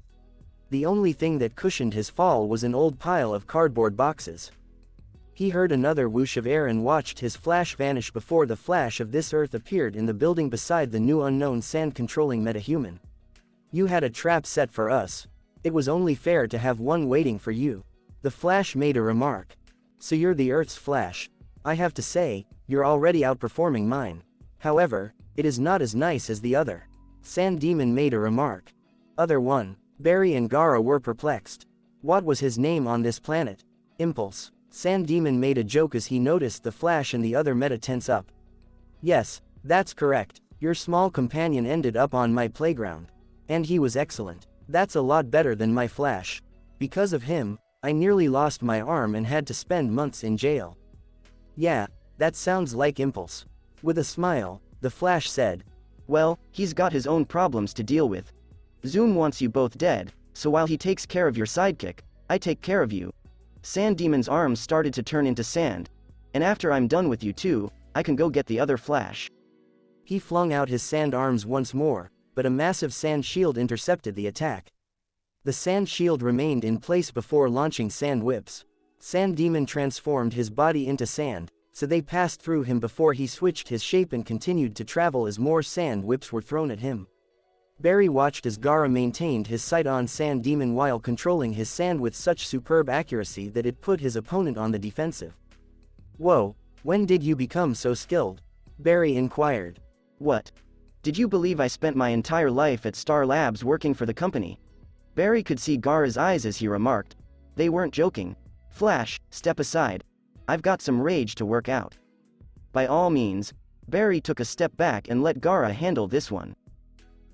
The only thing that cushioned his fall was an old pile of cardboard boxes. He heard another whoosh of air and watched his Flash vanish before the Flash of this Earth appeared in the building beside the new unknown sand-controlling metahuman. You had a trap set for us. It was only fair to have one waiting for you. The Flash made a remark. So you're the Earth's Flash. I have to say, you're already outperforming mine. However, it is not as nice as the other. Sand Demon made a remark. Other one. Barry and Gaara were perplexed. What was his name on this planet? Impulse. Sand Demon made a joke as he noticed the Flash and the other meta tense up. Yes, that's correct. Your small companion ended up on my playground. And he was excellent. That's a lot better than my Flash. Because of him, I nearly lost my arm and had to spend months in jail. Yeah, that sounds like Impulse. With a smile, the Flash said. Well, he's got his own problems to deal with. Zoom wants you both dead, so while he takes care of your sidekick, I take care of you. Sand Demon's arms started to turn into sand. And after I'm done with you two, I can go get the other Flash. He flung out his sand arms once more, but a massive sand shield intercepted the attack. The sand shield remained in place before launching sand whips. Sand Demon transformed his body into sand, so they passed through him before he switched his shape and continued to travel as more sand whips were thrown at him. Barry watched as Gaara maintained his sight on Sand Demon while controlling his sand with such superb accuracy that it put his opponent on the defensive. Whoa, when did you become so skilled? Barry inquired. What? Did you believe I spent my entire life at Star Labs working for the company? Barry could see Gaara's eyes as he remarked. They weren't joking. Flash, step aside. I've got some rage to work out. By all means, Barry took a step back and let Gaara handle this one.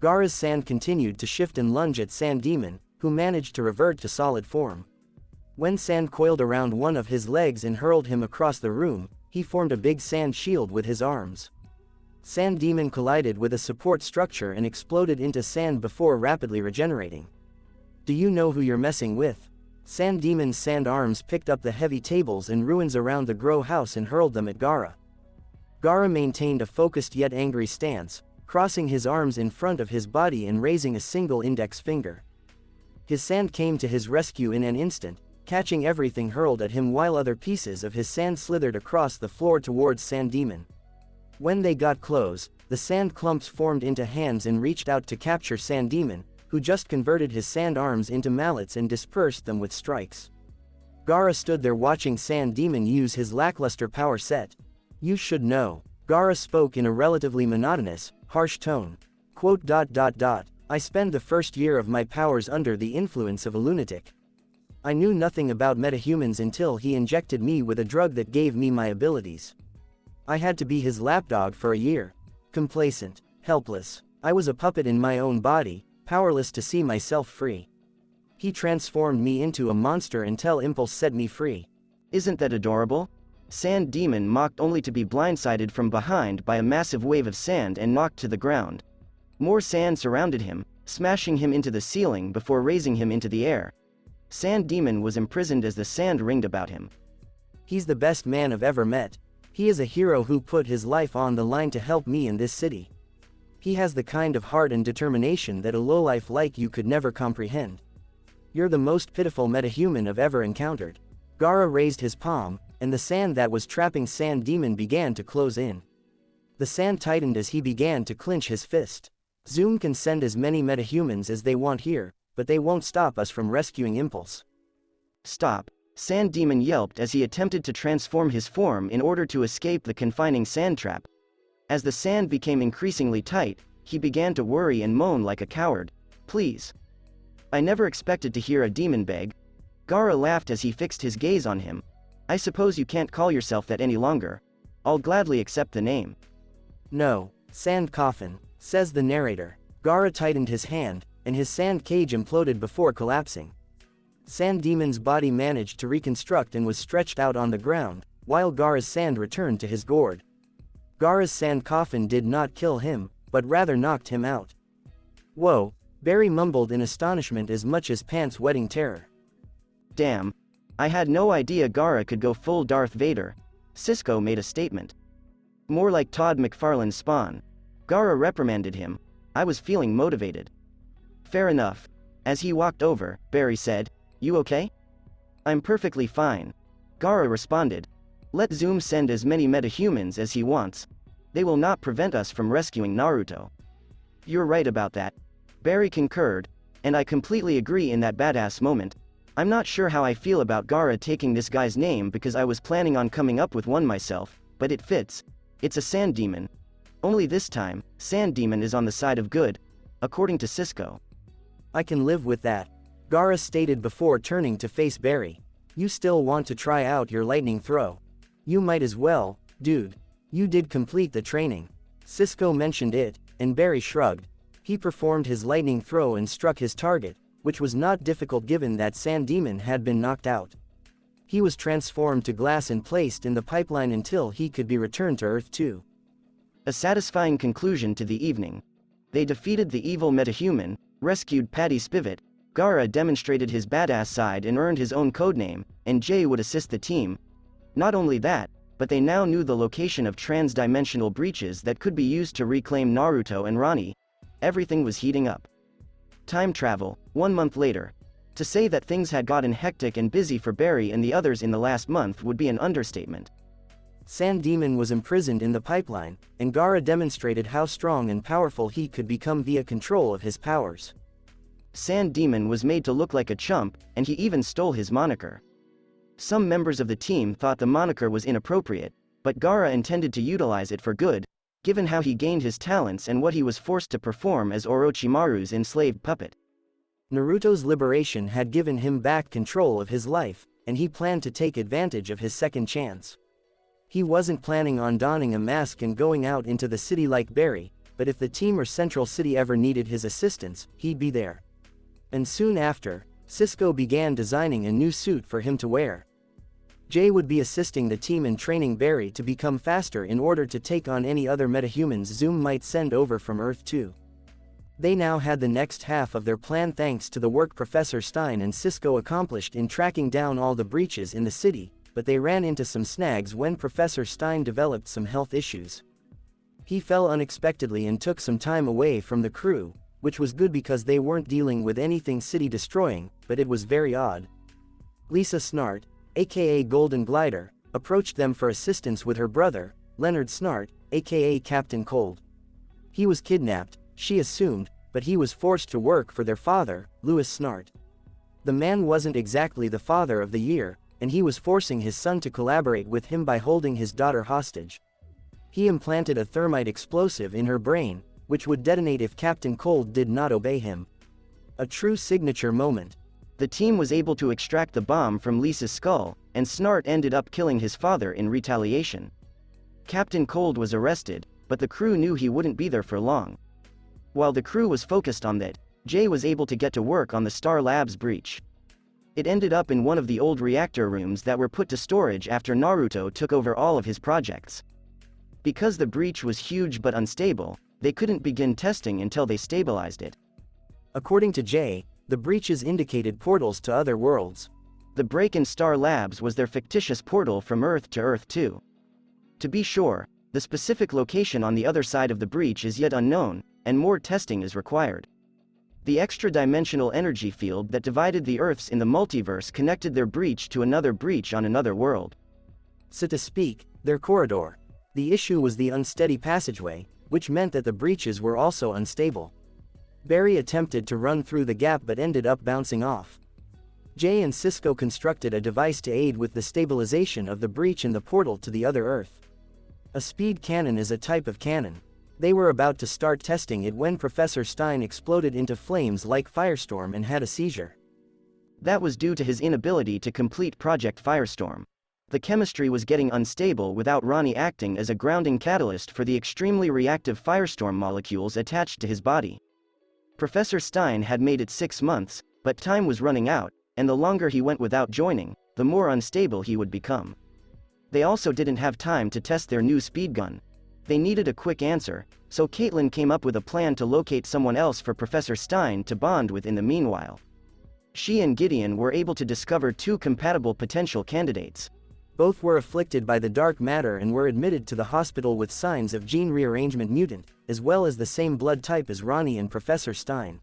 Gaara's sand continued to shift and lunge at Sand Demon, who managed to revert to solid form. When sand coiled around one of his legs and hurled him across the room, he formed a big sand shield with his arms. Sand Demon collided with a support structure and exploded into sand before rapidly regenerating. Do you know who you're messing with? Sand Demon's sand arms picked up the heavy tables and ruins around the grow house and hurled them at Gaara. Gaara maintained a focused yet angry stance, crossing his arms in front of his body and raising a single index finger. His sand came to his rescue in an instant, catching everything hurled at him while other pieces of his sand slithered across the floor towards Sand Demon. When they got close, the sand clumps formed into hands and reached out to capture Sand Demon, who just converted his sand arms into mallets and dispersed them with strikes. Gaara stood there watching Sand Demon use his lackluster power set. You should know. Gaara spoke in a relatively monotonous, harsh tone. Quote. I spent the first year of my powers under the influence of a lunatic. I knew nothing about metahumans until he injected me with a drug that gave me my abilities. I had to be his lapdog for a year. Complacent, helpless. I was a puppet in my own body, powerless to see myself free. He transformed me into a monster until impulse set me free. Isn't that adorable? Sand Demon mocked only to be blindsided from behind by a massive wave of sand and knocked to the ground. More sand surrounded him, smashing him into the ceiling before raising him into the air. Sand Demon was imprisoned as the sand ringed about him. He's the best man I've ever met. He is a hero who put his life on the line to help me in this city. He has the kind of heart and determination that a lowlife like you could never comprehend. You're the most pitiful metahuman I've ever encountered. Gaara raised his palm, and the sand that was trapping Sand Demon began to close in. The sand tightened as he began to clench his fist. Zoom can send as many metahumans as they want here, but they won't stop us from rescuing Impulse. Stop, Sand Demon yelped as he attempted to transform his form in order to escape the confining sand trap. As the sand became increasingly tight, he began to worry and moan like a coward. Please. I never expected to hear a demon beg. Gaara laughed as he fixed his gaze on him. I suppose you can't call yourself that any longer. I'll gladly accept the name. No, Sand Coffin, says the narrator. Gaara tightened his hand, and his sand cage imploded before collapsing. Sand Demon's body managed to reconstruct and was stretched out on the ground, while Gaara's sand returned to his gourd. Gaara's sand coffin did not kill him, but rather knocked him out. Whoa, Barry mumbled in astonishment as much as pants-wetting terror. Damn. I had no idea Gaara could go full Darth Vader. Cisco made a statement. More like Todd McFarlane's Spawn. Gaara reprimanded him. I was feeling motivated. Fair enough. As he walked over, Barry said, "You okay?" "I'm perfectly fine." Gaara responded. "Let Zoom send as many metahumans as he wants. They will not prevent us from rescuing Naruto." "You're right about that." Barry concurred, and I completely agree in that badass moment. I'm not sure how I feel about Gaara taking this guy's name because I was planning on coming up with one myself, but it fits. It's a sand demon. Only this time, Sand Demon is on the side of good, according to Cisco. I can live with that, Gaara stated before turning to face Barry. You still want to try out your lightning throw? You might as well, dude. You did complete the training. Cisco mentioned it, and Barry shrugged. He performed his lightning throw and struck his target, which was not difficult given that Sand Demon had been knocked out. He was transformed to glass and placed in the pipeline until he could be returned to Earth 2. A satisfying conclusion to the evening. They defeated the evil metahuman, rescued Patty Spivot, Gaara demonstrated his badass side and earned his own codename, and Jay would assist the team. Not only that, but they now knew the location of trans-dimensional breaches that could be used to reclaim Naruto and Rani. Everything was heating up. Time travel, 1 month later. To say that things had gotten hectic and busy for Barry and the others in the last month would be an understatement. Sand Demon was imprisoned in the pipeline, and Gaara demonstrated how strong and powerful he could become via control of his powers. Sand Demon was made to look like a chump, and he even stole his moniker. Some members of the team thought the moniker was inappropriate, but Gaara intended to utilize it for good, given how he gained his talents and what he was forced to perform as Orochimaru's enslaved puppet. Naruto's liberation had given him back control of his life, and he planned to take advantage of his second chance. He wasn't planning on donning a mask and going out into the city like Barry, but if the team or Central City ever needed his assistance, he'd be there. And soon after, Cisco began designing a new suit for him to wear. Jay would be assisting the team in training Barry to become faster in order to take on any other metahumans Zoom might send over from Earth 2. They now had the next half of their plan thanks to the work Professor Stein and Cisco accomplished in tracking down all the breaches in the city, but they ran into some snags when Professor Stein developed some health issues. He fell unexpectedly and took some time away from the crew, which was good because they weren't dealing with anything city-destroying, but it was very odd. Lisa Snart, aka Golden Glider, approached them for assistance with her brother, Leonard Snart, aka Captain Cold. He was kidnapped, she assumed, but he was forced to work for their father, Louis Snart. The man wasn't exactly the father of the year, and he was forcing his son to collaborate with him by holding his daughter hostage. He implanted a thermite explosive in her brain, which would detonate if Captain Cold did not obey him. A true signature moment. The team was able to extract the bomb from Lisa's skull, and Snart ended up killing his father in retaliation. Captain Cold was arrested, but the crew knew he wouldn't be there for long. While the crew was focused on that, Jay was able to get to work on the Star Labs breach. It ended up in one of the old reactor rooms that were put to storage after Naruto took over all of his projects. Because the breach was huge but unstable, they couldn't begin testing until they stabilized it. According to Jay, the breaches indicated portals to other worlds. The break in Star Labs was their fictitious portal from Earth to Earth 2. To be sure, the specific location on the other side of the breach is yet unknown, and more testing is required. The extra-dimensional energy field that divided the Earths in the multiverse connected their breach to another breach on another world. So to speak, their corridor. The issue was the unsteady passageway, which meant that the breaches were also unstable. Barry attempted to run through the gap but ended up bouncing off. Jay and Cisco constructed a device to aid with the stabilization of the breach in the portal to the other Earth. A speed cannon is a type of cannon. They were about to start testing it when Professor Stein exploded into flames like Firestorm and had a seizure. That was due to his inability to complete Project Firestorm. The chemistry was getting unstable without Ronnie acting as a grounding catalyst for the extremely reactive Firestorm molecules attached to his body. Professor Stein had made it 6 months, but time was running out, and the longer he went without joining, the more unstable he would become. They also didn't have time to test their new speed gun. They needed a quick answer, so Caitlin came up with a plan to locate someone else for Professor Stein to bond with in the meanwhile. She and Gideon were able to discover 2 compatible potential candidates. Both were afflicted by the dark matter and were admitted to the hospital with signs of gene rearrangement mutant, as well as the same blood type as Ronnie and Professor Stein.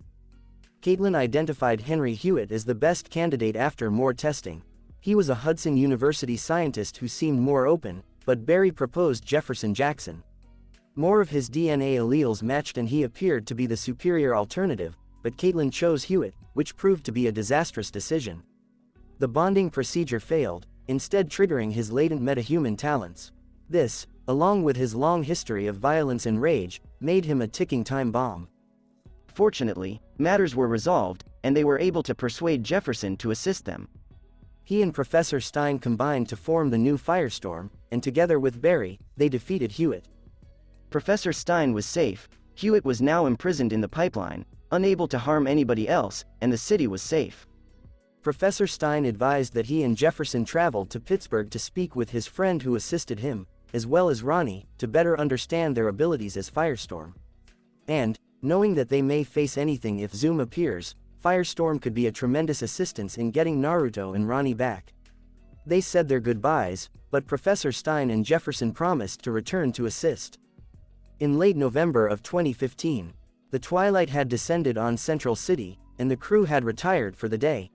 Caitlin identified Henry Hewitt as the best candidate after more testing. He was a Hudson University scientist who seemed more open, but Barry proposed Jefferson Jackson. More of his DNA alleles matched and he appeared to be the superior alternative, but Caitlin chose Hewitt, which proved to be a disastrous decision. The bonding procedure failed, instead triggering his latent metahuman talents. This, along with his long history of violence and rage, made him a ticking time bomb. Fortunately, matters were resolved, and they were able to persuade Jefferson to assist them. He and Professor Stein combined to form the new Firestorm, and together with Barry, they defeated Hewitt. Professor Stein was safe, Hewitt was now imprisoned in the pipeline, unable to harm anybody else, and the city was safe. Professor Stein advised that he and Jefferson traveled to Pittsburgh to speak with his friend who assisted him, as well as Ronnie, to better understand their abilities as Firestorm. And, knowing that they may face anything if Zoom appears, Firestorm could be a tremendous assistance in getting Naruto and Ronnie back. They said their goodbyes, but Professor Stein and Jefferson promised to return to assist. In late November of 2015, the twilight had descended on Central City, and the crew had retired for the day.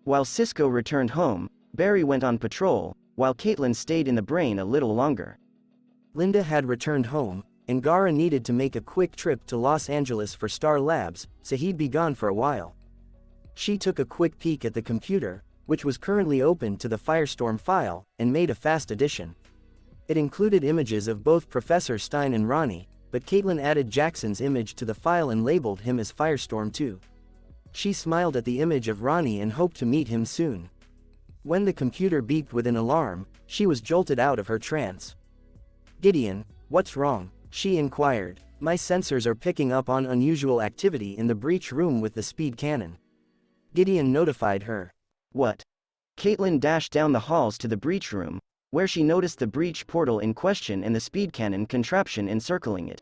While Cisco returned home, Barry went on patrol, while Caitlin stayed in the brain a little longer. Linda had returned home, and Gara needed to make a quick trip to Los Angeles for Star Labs, so he'd be gone for a while. She took a quick peek at the computer, which was currently open to the Firestorm file, and made a fast addition. It included images of both Professor Stein and Ronnie, but Caitlin added Jackson's image to the file and labeled him as Firestorm 2. She smiled at the image of Ronnie and hoped to meet him soon. When the computer beeped with an alarm, she was jolted out of her trance. "Gideon, what's wrong?" she inquired. "My sensors are picking up on unusual activity in the breach room with the speed cannon." Gideon notified her. "What?" Caitlin dashed down the halls to the breach room, where she noticed the breach portal in question and the speed cannon contraption encircling it.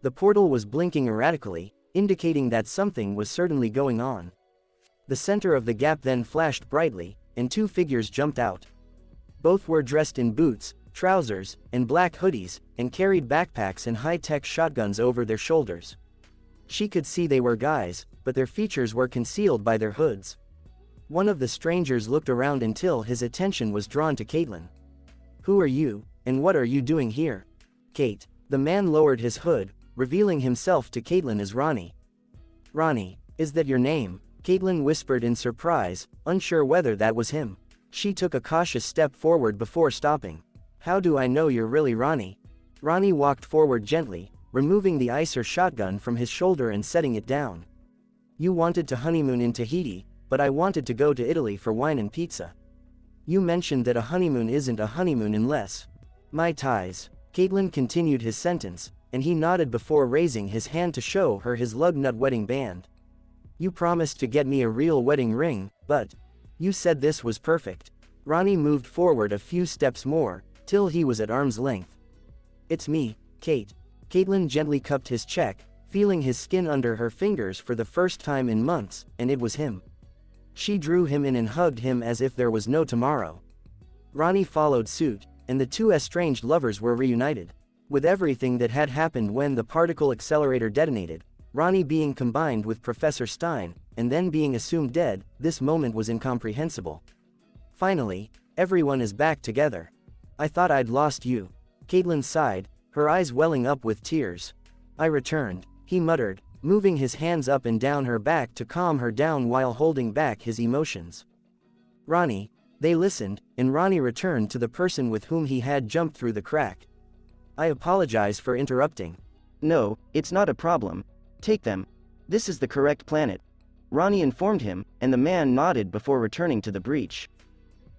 The portal was blinking erratically, indicating that something was certainly going on. The center of the gap then flashed brightly, and 2 figures jumped out. Both were dressed in boots, trousers, and black hoodies, and carried backpacks and high-tech shotguns over their shoulders. She could see they were guys, but their features were concealed by their hoods. One of the strangers looked around until his attention was drawn to Caitlin. "Who are you, and what are you doing here?" "Kate." The man lowered his hood, revealing himself to Caitlin as Ronnie. "Ronnie, is that your name?" Caitlin whispered in surprise, unsure whether that was him. She took a cautious step forward before stopping. "How do I know you're really Ronnie?" Ronnie walked forward gently, removing the ICER shotgun from his shoulder and setting it down. You wanted to honeymoon in Tahiti, but I wanted to go to Italy for wine and pizza. You mentioned that a honeymoon isn't a honeymoon unless... My ties. Caitlin continued his sentence, and he nodded before raising his hand to show her his lug nut wedding band. You promised to get me a real wedding ring, but... You said this was perfect. Ronnie moved forward a few steps more, till he was at arm's length. It's me, Kate. Caitlin gently cupped his cheek, feeling his skin under her fingers for the first time in months, and it was him. She drew him in and hugged him as if there was no tomorrow. Ronnie followed suit, and the two estranged lovers were reunited. With everything that had happened when the particle accelerator detonated, Ronnie being combined with Professor Stein, and then being assumed dead, this moment was incomprehensible. Finally, everyone is back together. I thought I'd lost you. Caitlin sighed, her eyes welling up with tears. I returned, he muttered, moving his hands up and down her back to calm her down while holding back his emotions. Ronnie. They listened, and Ronnie returned to the person with whom he had jumped through the crack. I apologize for interrupting. No, it's not a problem. Take them. This is the correct planet. Ronnie informed him, and the man nodded before returning to the breach.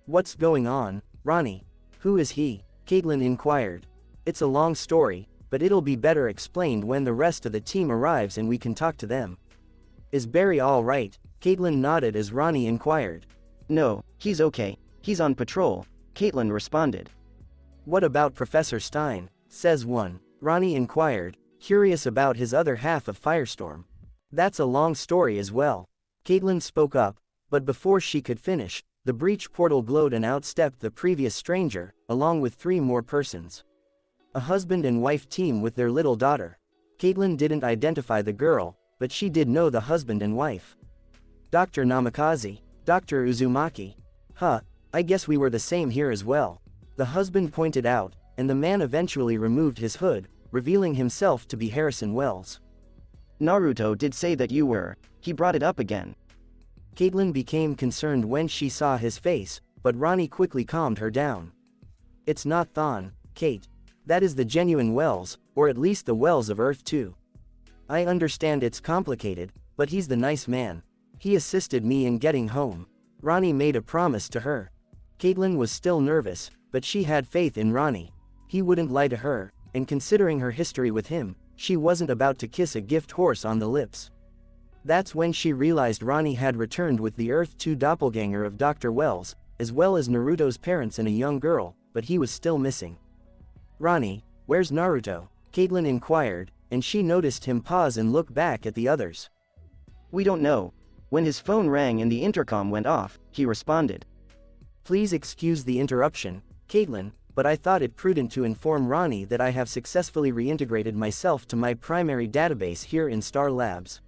What's going on, Ronnie? Who is he? Caitlin inquired. It's a long story, but it'll be better explained when the rest of the team arrives and we can talk to them. Is Barry all right? Caitlin nodded as Ronnie inquired. No, he's okay. He's on patrol, Caitlin responded. What about Professor Stein? Says one. Ronnie inquired, curious about his other half of Firestorm. That's a long story as well. Caitlin spoke up, but before she could finish, the breach portal glowed and outstepped the previous stranger, along with 3 more persons. A husband and wife team with their little daughter. Caitlin didn't identify the girl, but she did know the husband and wife. Dr. Namikaze, Dr. Uzumaki. Huh, I guess we were the same here as well. The husband pointed out, and the man eventually removed his hood, revealing himself to be Harrison Wells. Naruto did say that you were. He brought it up again. Caitlin became concerned when she saw his face, but Ronnie quickly calmed her down. It's not Thon, Kate. That is the genuine Wells, or at least the Wells of Earth 2. I understand it's complicated, but he's the nice man. He assisted me in getting home. Ronnie made a promise to her. Caitlin was still nervous, but she had faith in Ronnie. He wouldn't lie to her, and considering her history with him, she wasn't about to kiss a gift horse on the lips. That's when she realized Ronnie had returned with the Earth 2 doppelganger of Dr. Wells, as well as Naruto's parents and a young girl, but he was still missing. Ronnie, where's Naruto? Caitlin inquired, and she noticed him pause and look back at the others. We don't know. When his phone rang and the intercom went off, he responded. Please excuse the interruption, Caitlin, but I thought it prudent to inform Ronnie that I have successfully reintegrated myself to my primary database here in Star Labs.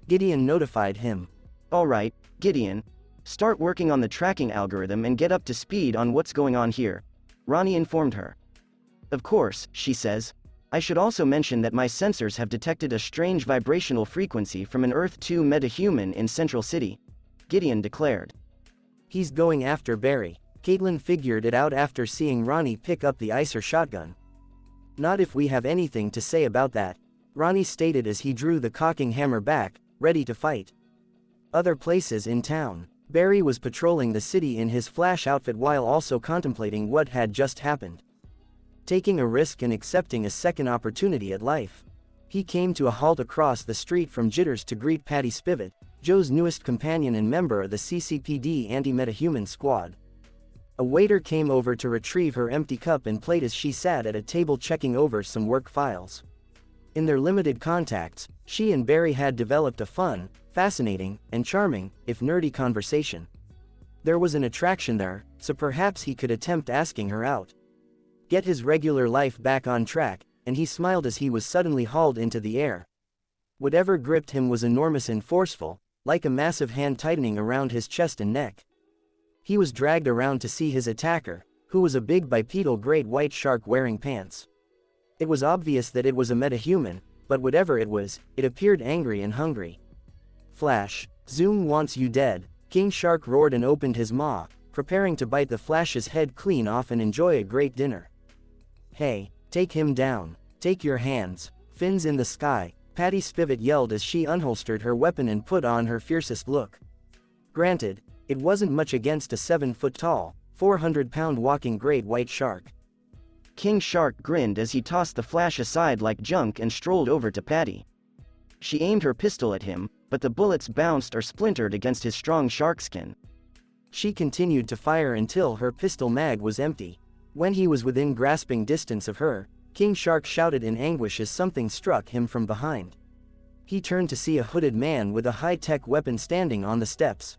Gideon notified him. All right, Gideon. Start working on the tracking algorithm and get up to speed on what's going on here. Ronnie informed her. Of course, she says. I should also mention that my sensors have detected a strange vibrational frequency from an Earth 2 metahuman in Central City. Gideon declared. He's going after Barry. Caitlin figured it out after seeing Ronnie pick up the ICER shotgun. Not if we have anything to say about that, Ronnie stated as he drew the cocking hammer back, ready to fight. Other places in town. Barry was patrolling the city in his Flash outfit while also contemplating what had just happened. Taking a risk and accepting a second opportunity at life. He came to a halt across the street from Jitters to greet Patty Spivot, Joe's newest companion and member of the CCPD anti-metahuman squad. A waiter came over to retrieve her empty cup and plate as she sat at a table checking over some work files. In their limited contacts, she and Barry had developed a fun, fascinating, and charming, if nerdy conversation. There was an attraction there, so perhaps he could attempt asking her out. Get his regular life back on track, and he smiled as he was suddenly hauled into the air. Whatever gripped him was enormous and forceful, like a massive hand tightening around his chest and neck. He was dragged around to see his attacker, who was a big bipedal great white shark wearing pants. It was obvious that it was a metahuman, but whatever it was, it appeared angry and hungry. Flash, Zoom wants you dead, King Shark roared and opened his maw, preparing to bite the Flash's head clean off and enjoy a great dinner. Hey, take him down, take your hands, Fins in the sky, Patty Spivot yelled as she unholstered her weapon and put on her fiercest look. Granted, it wasn't much against a 7-foot-tall, 400-pound walking great white shark. King Shark grinned as he tossed the flash aside like junk and strolled over to Patty. She aimed her pistol at him, but the bullets bounced or splintered against his strong shark skin. She continued to fire until her pistol mag was empty. When he was within grasping distance of her, King Shark shouted in anguish as something struck him from behind. He turned to see a hooded man with a high-tech weapon standing on the steps.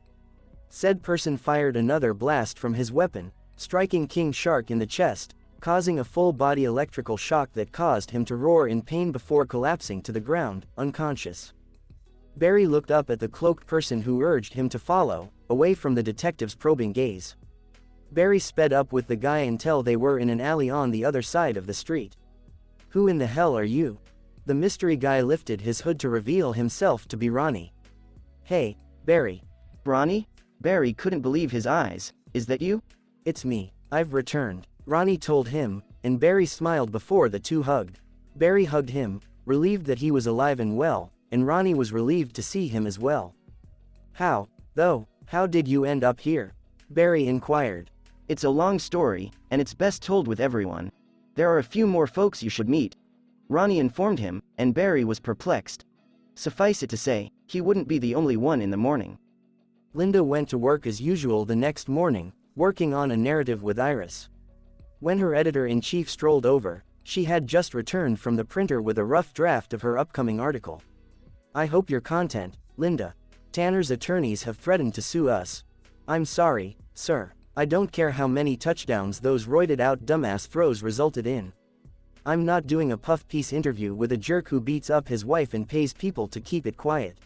Said person fired another blast from his weapon, striking King Shark in the chest, causing a full-body electrical shock that caused him to roar in pain before collapsing to the ground, unconscious. Barry looked up at the cloaked person who urged him to follow, away from the detective's probing gaze. Barry sped up with the guy until they were in an alley on the other side of the street. "Who in the hell are you?" The mystery guy lifted his hood to reveal himself to be Ronnie. "Hey, Barry." "Ronnie?" Barry couldn't believe his eyes. "Is that you?" "It's me. I've returned," Ronnie told him, and Barry smiled before the two hugged. Barry hugged him, relieved that he was alive and well, and Ronnie was relieved to see him as well. "How, though, how did you end up here?" Barry inquired. "It's a long story, and it's best told with everyone. There are a few more folks you should meet," Ronnie informed him, and Barry was perplexed. Suffice it to say, he wouldn't be the only one in the morning. Linda went to work as usual the next morning, working on a narrative with Iris. When her editor-in-chief strolled over, she had just returned from the printer with a rough draft of her upcoming article. "I hope your content, Linda. Tanner's attorneys have threatened to sue us." "I'm sorry, sir. I don't care how many touchdowns those roided-out dumbass throws resulted in. I'm not doing a puff piece interview with a jerk who beats up his wife and pays people to keep it quiet,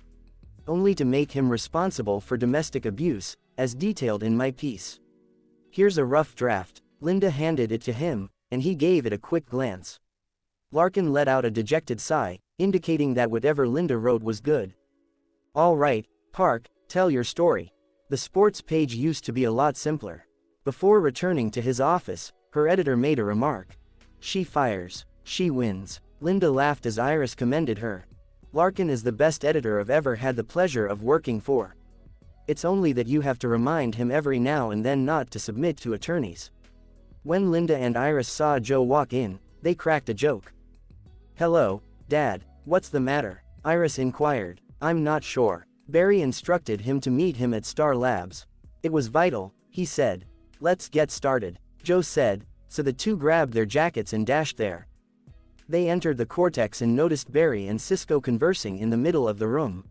only to make him responsible for domestic abuse, as detailed in my piece. Here's a rough draft." Linda handed it to him, and he gave it a quick glance. Larkin let out a dejected sigh, indicating that whatever Linda wrote was good. "All right, Park, tell your story." The sports page used to be a lot simpler. Before returning to his office, her editor made a remark. "She fires, she wins." Linda laughed as Iris commended her. "Larkin is the best editor I've ever had the pleasure of working for. It's only that you have to remind him every now and then not to submit to attorneys." When Linda and Iris saw Joe walk in, they cracked a joke. "Hello, Dad, what's the matter?" Iris inquired. "I'm not sure." Barry instructed him to meet him at Star Labs. "It was vital," he said. "Let's get started," Joe said, so the two grabbed their jackets and dashed there. They entered the cortex and noticed Barry and Cisco conversing in the middle of the room.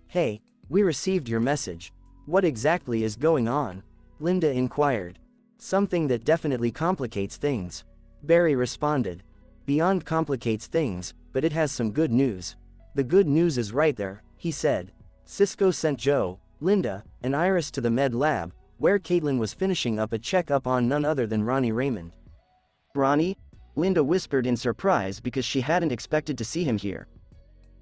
"Hey, we received your message. What exactly is going on?" Linda inquired. "Something that definitely complicates things," Barry responded. "Beyond complicates things, but it has some good news." "The good news is right there," he said. Cisco sent Joe, Linda, and Iris to the med lab, where Caitlin was finishing up a checkup on none other than Ronnie Raymond. "Ronnie?" Linda whispered in surprise because she hadn't expected to see him here.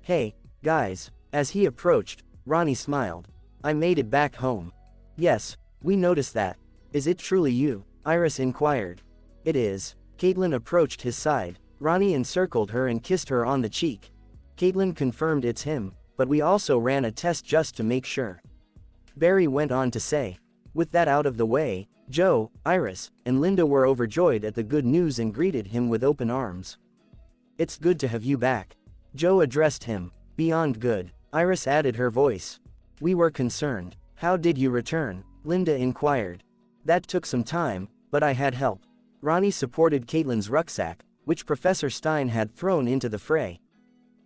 "Hey, guys." As he approached, Ronnie smiled. "I made it back home." "Yes, we noticed that. Is it truly you?" Iris inquired. "It is." Caitlin approached his side. Ronnie encircled her and kissed her on the cheek. Caitlin confirmed it's him, but we also ran a test just to make sure. Barry went on to say. With that out of the way, Joe, Iris, and Linda were overjoyed at the good news and greeted him with open arms. "It's good to have you back." Joe addressed him. "Beyond good," Iris added her voice. "We were concerned. How did you return?" Linda inquired. "That took some time, but I had help." Ronnie supported Caitlin's rucksack, which Professor Stein had thrown into the fray.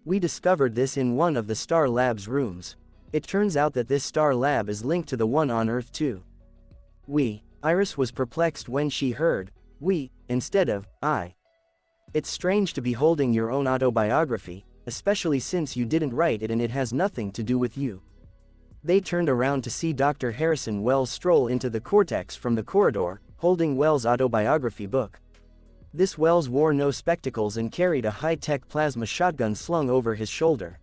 "We discovered this in one of the Star Lab's rooms. It turns out that this Star Lab is linked to the one on Earth too." Iris was perplexed when she heard "we" instead of "I." "It's strange to be holding your own autobiography, especially since you didn't write it and it has nothing to do with you." They turned around to see Dr. Harrison Wells stroll into the cortex from the corridor, holding Wells' autobiography book. This Wells wore no spectacles and carried a high-tech plasma shotgun slung over his shoulder.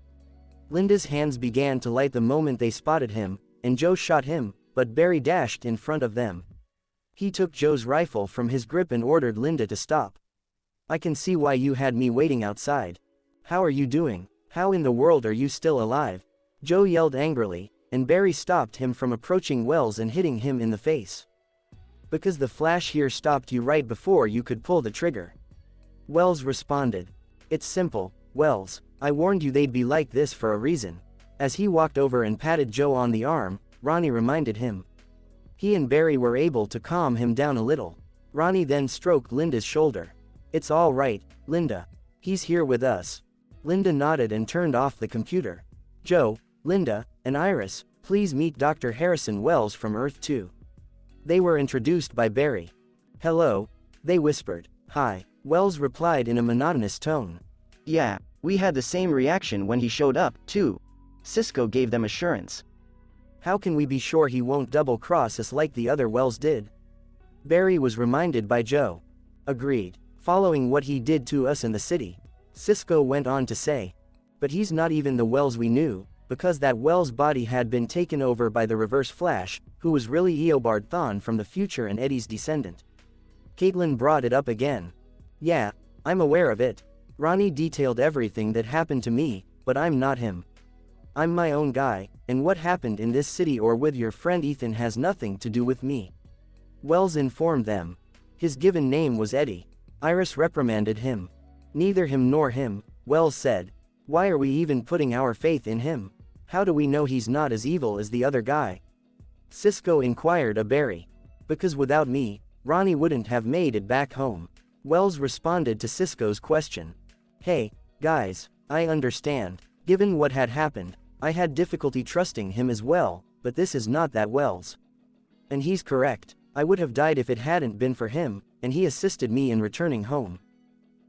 Linda's hands began to light the moment they spotted him, and Joe shot him, but Barry dashed in front of them. He took Joe's rifle from his grip and ordered Linda to stop. "I can see why you had me waiting outside. How are you doing? How in the world are you still alive? Joe yelled angrily, and Barry stopped him from approaching Wells and hitting him in the face. Because the flash here stopped you right before you could pull the trigger. Wells responded. It's simple, Wells, I warned you they'd be like this for a reason. As he walked over and patted Joe on the arm, Ronnie reminded him. He and Barry were able to calm him down a little. Ronnie then stroked Linda's shoulder. It's all right, Linda. He's here with us. Linda nodded and turned off the computer. Joe, Linda, and Iris, please meet Dr. Harrison Wells from Earth 2. They were introduced by Barry. Hello, they whispered. Hi, Wells replied in a monotonous tone. Yeah, we had the same reaction when he showed up, too. Cisco gave them assurance. How can we be sure he won't double-cross us like the other Wells did? Barry was reminded by Joe. Agreed. Following what he did to us in the city. Cisco went on to say. But he's not even the Wells we knew, because that Wells' body had been taken over by the Reverse Flash, who was really Eobard Thawne from the future and Eddie's descendant. Caitlin brought it up again. Yeah, I'm aware of it. Ronnie detailed everything that happened to me, but I'm not him. I'm my own guy, and what happened in this city or with your friend Ethan has nothing to do with me. Wells informed them. His given name was Eddie. Iris reprimanded him. Neither him nor him, Wells said. Why are we even putting our faith in him? How do we know he's not as evil as the other guy? Cisco inquired of Barry. Because without me, Ronnie wouldn't have made it back home. Wells responded to Cisco's question. Hey, guys, I understand. Given what had happened, I had difficulty trusting him as well, but this is not that Wells. And he's correct. I would have died if it hadn't been for him, and he assisted me in returning home.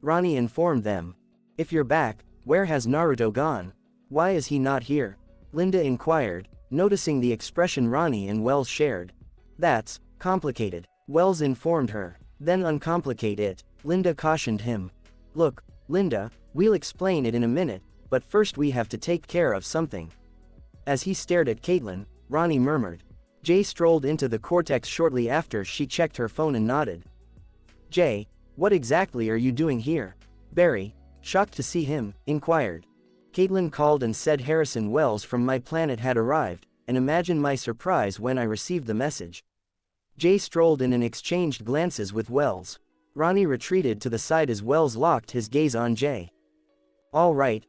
Ronnie informed them. If you're back, where has Naruto gone? Why is he not here? Linda inquired, noticing the expression Ronnie and Wells shared. That's complicated, Wells informed her. Then uncomplicate it, Linda cautioned him. Look, Linda, we'll explain it in a minute, but first we have to take care of something. As he stared at Caitlin, Ronnie murmured. Jay strolled into the cortex shortly after she checked her phone and nodded. Jay, what exactly are you doing here? Barry, shocked to see him, inquired. Caitlin called and said Harrison Wells from my planet had arrived, and imagine my surprise when I received the message. Jay strolled in and exchanged glances with Wells. Ronnie retreated to the side as Wells locked his gaze on Jay. All right,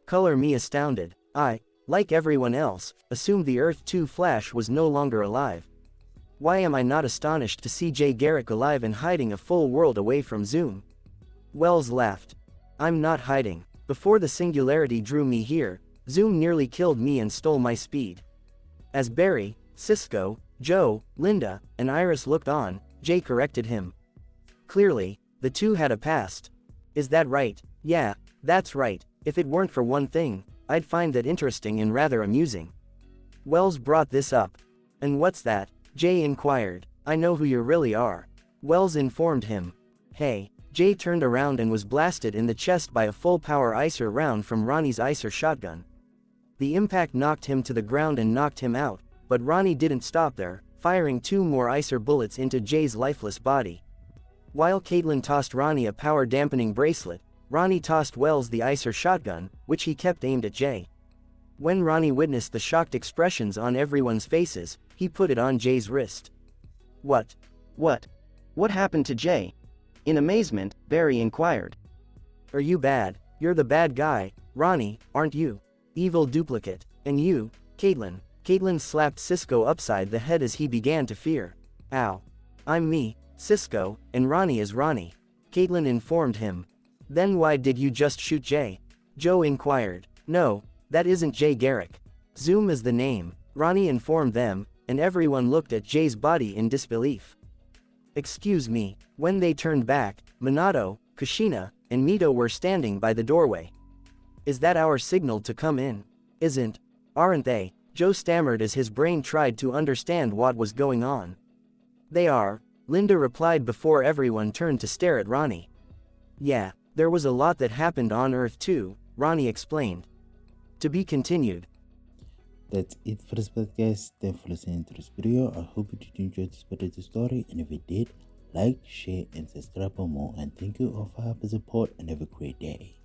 color me astounded. I, like everyone else, assumed the Earth 2 Flash was no longer alive. Why am I not astonished to see Jay Garrick alive and hiding a full world away from Zoom? Wells laughed. I'm not hiding. Before the singularity drew me here, Zoom nearly killed me and stole my speed. As Barry, Cisco, Joe, Linda, and Iris looked on, Jay corrected him. Clearly, the two had a past. Is that right? Yeah, that's right. If it weren't for one thing, I'd find that interesting and rather amusing. Wells brought this up. And what's that? Jay inquired. I know who you really are. Wells informed him. Hey. Jay turned around and was blasted in the chest by a full-power Icer round from Ronnie's Icer shotgun. The impact knocked him to the ground and knocked him out, but Ronnie didn't stop there, firing 2 more Icer bullets into Jay's lifeless body. While Caitlin tossed Ronnie a power-dampening bracelet, Ronnie tossed Wells the Icer shotgun, which he kept aimed at Jay. When Ronnie witnessed the shocked expressions on everyone's faces, he put it on Jay's wrist. What? What happened to Jay? In amazement, Barry inquired. Are you bad? You're the bad guy, Ronnie, aren't you? Evil duplicate. And you, Caitlin. Caitlin slapped Cisco upside the head as he began to fear. Ow. I'm me, Cisco, and Ronnie is Ronnie. Caitlin informed him. Then why did you just shoot Jay? Joe inquired. No, that isn't Jay Garrick. Zoom is the name, Ronnie informed them, and everyone looked at Jay's body in disbelief. Excuse me. When they turned back, Minato, Kushina, and Mito were standing by the doorway. Is that our signal to come in? Aren't they? Joe stammered as his brain tried to understand what was going on. They are, Linda replied before everyone turned to stare at Ronnie. Yeah, there was a lot that happened on Earth too, Ronnie explained. To be continued. That's it for this podcast. Thanks for listening to this video. I hope you did enjoy this part of the story, and if you did, like, share, and subscribe for more. And thank you all for your support, and have a great day.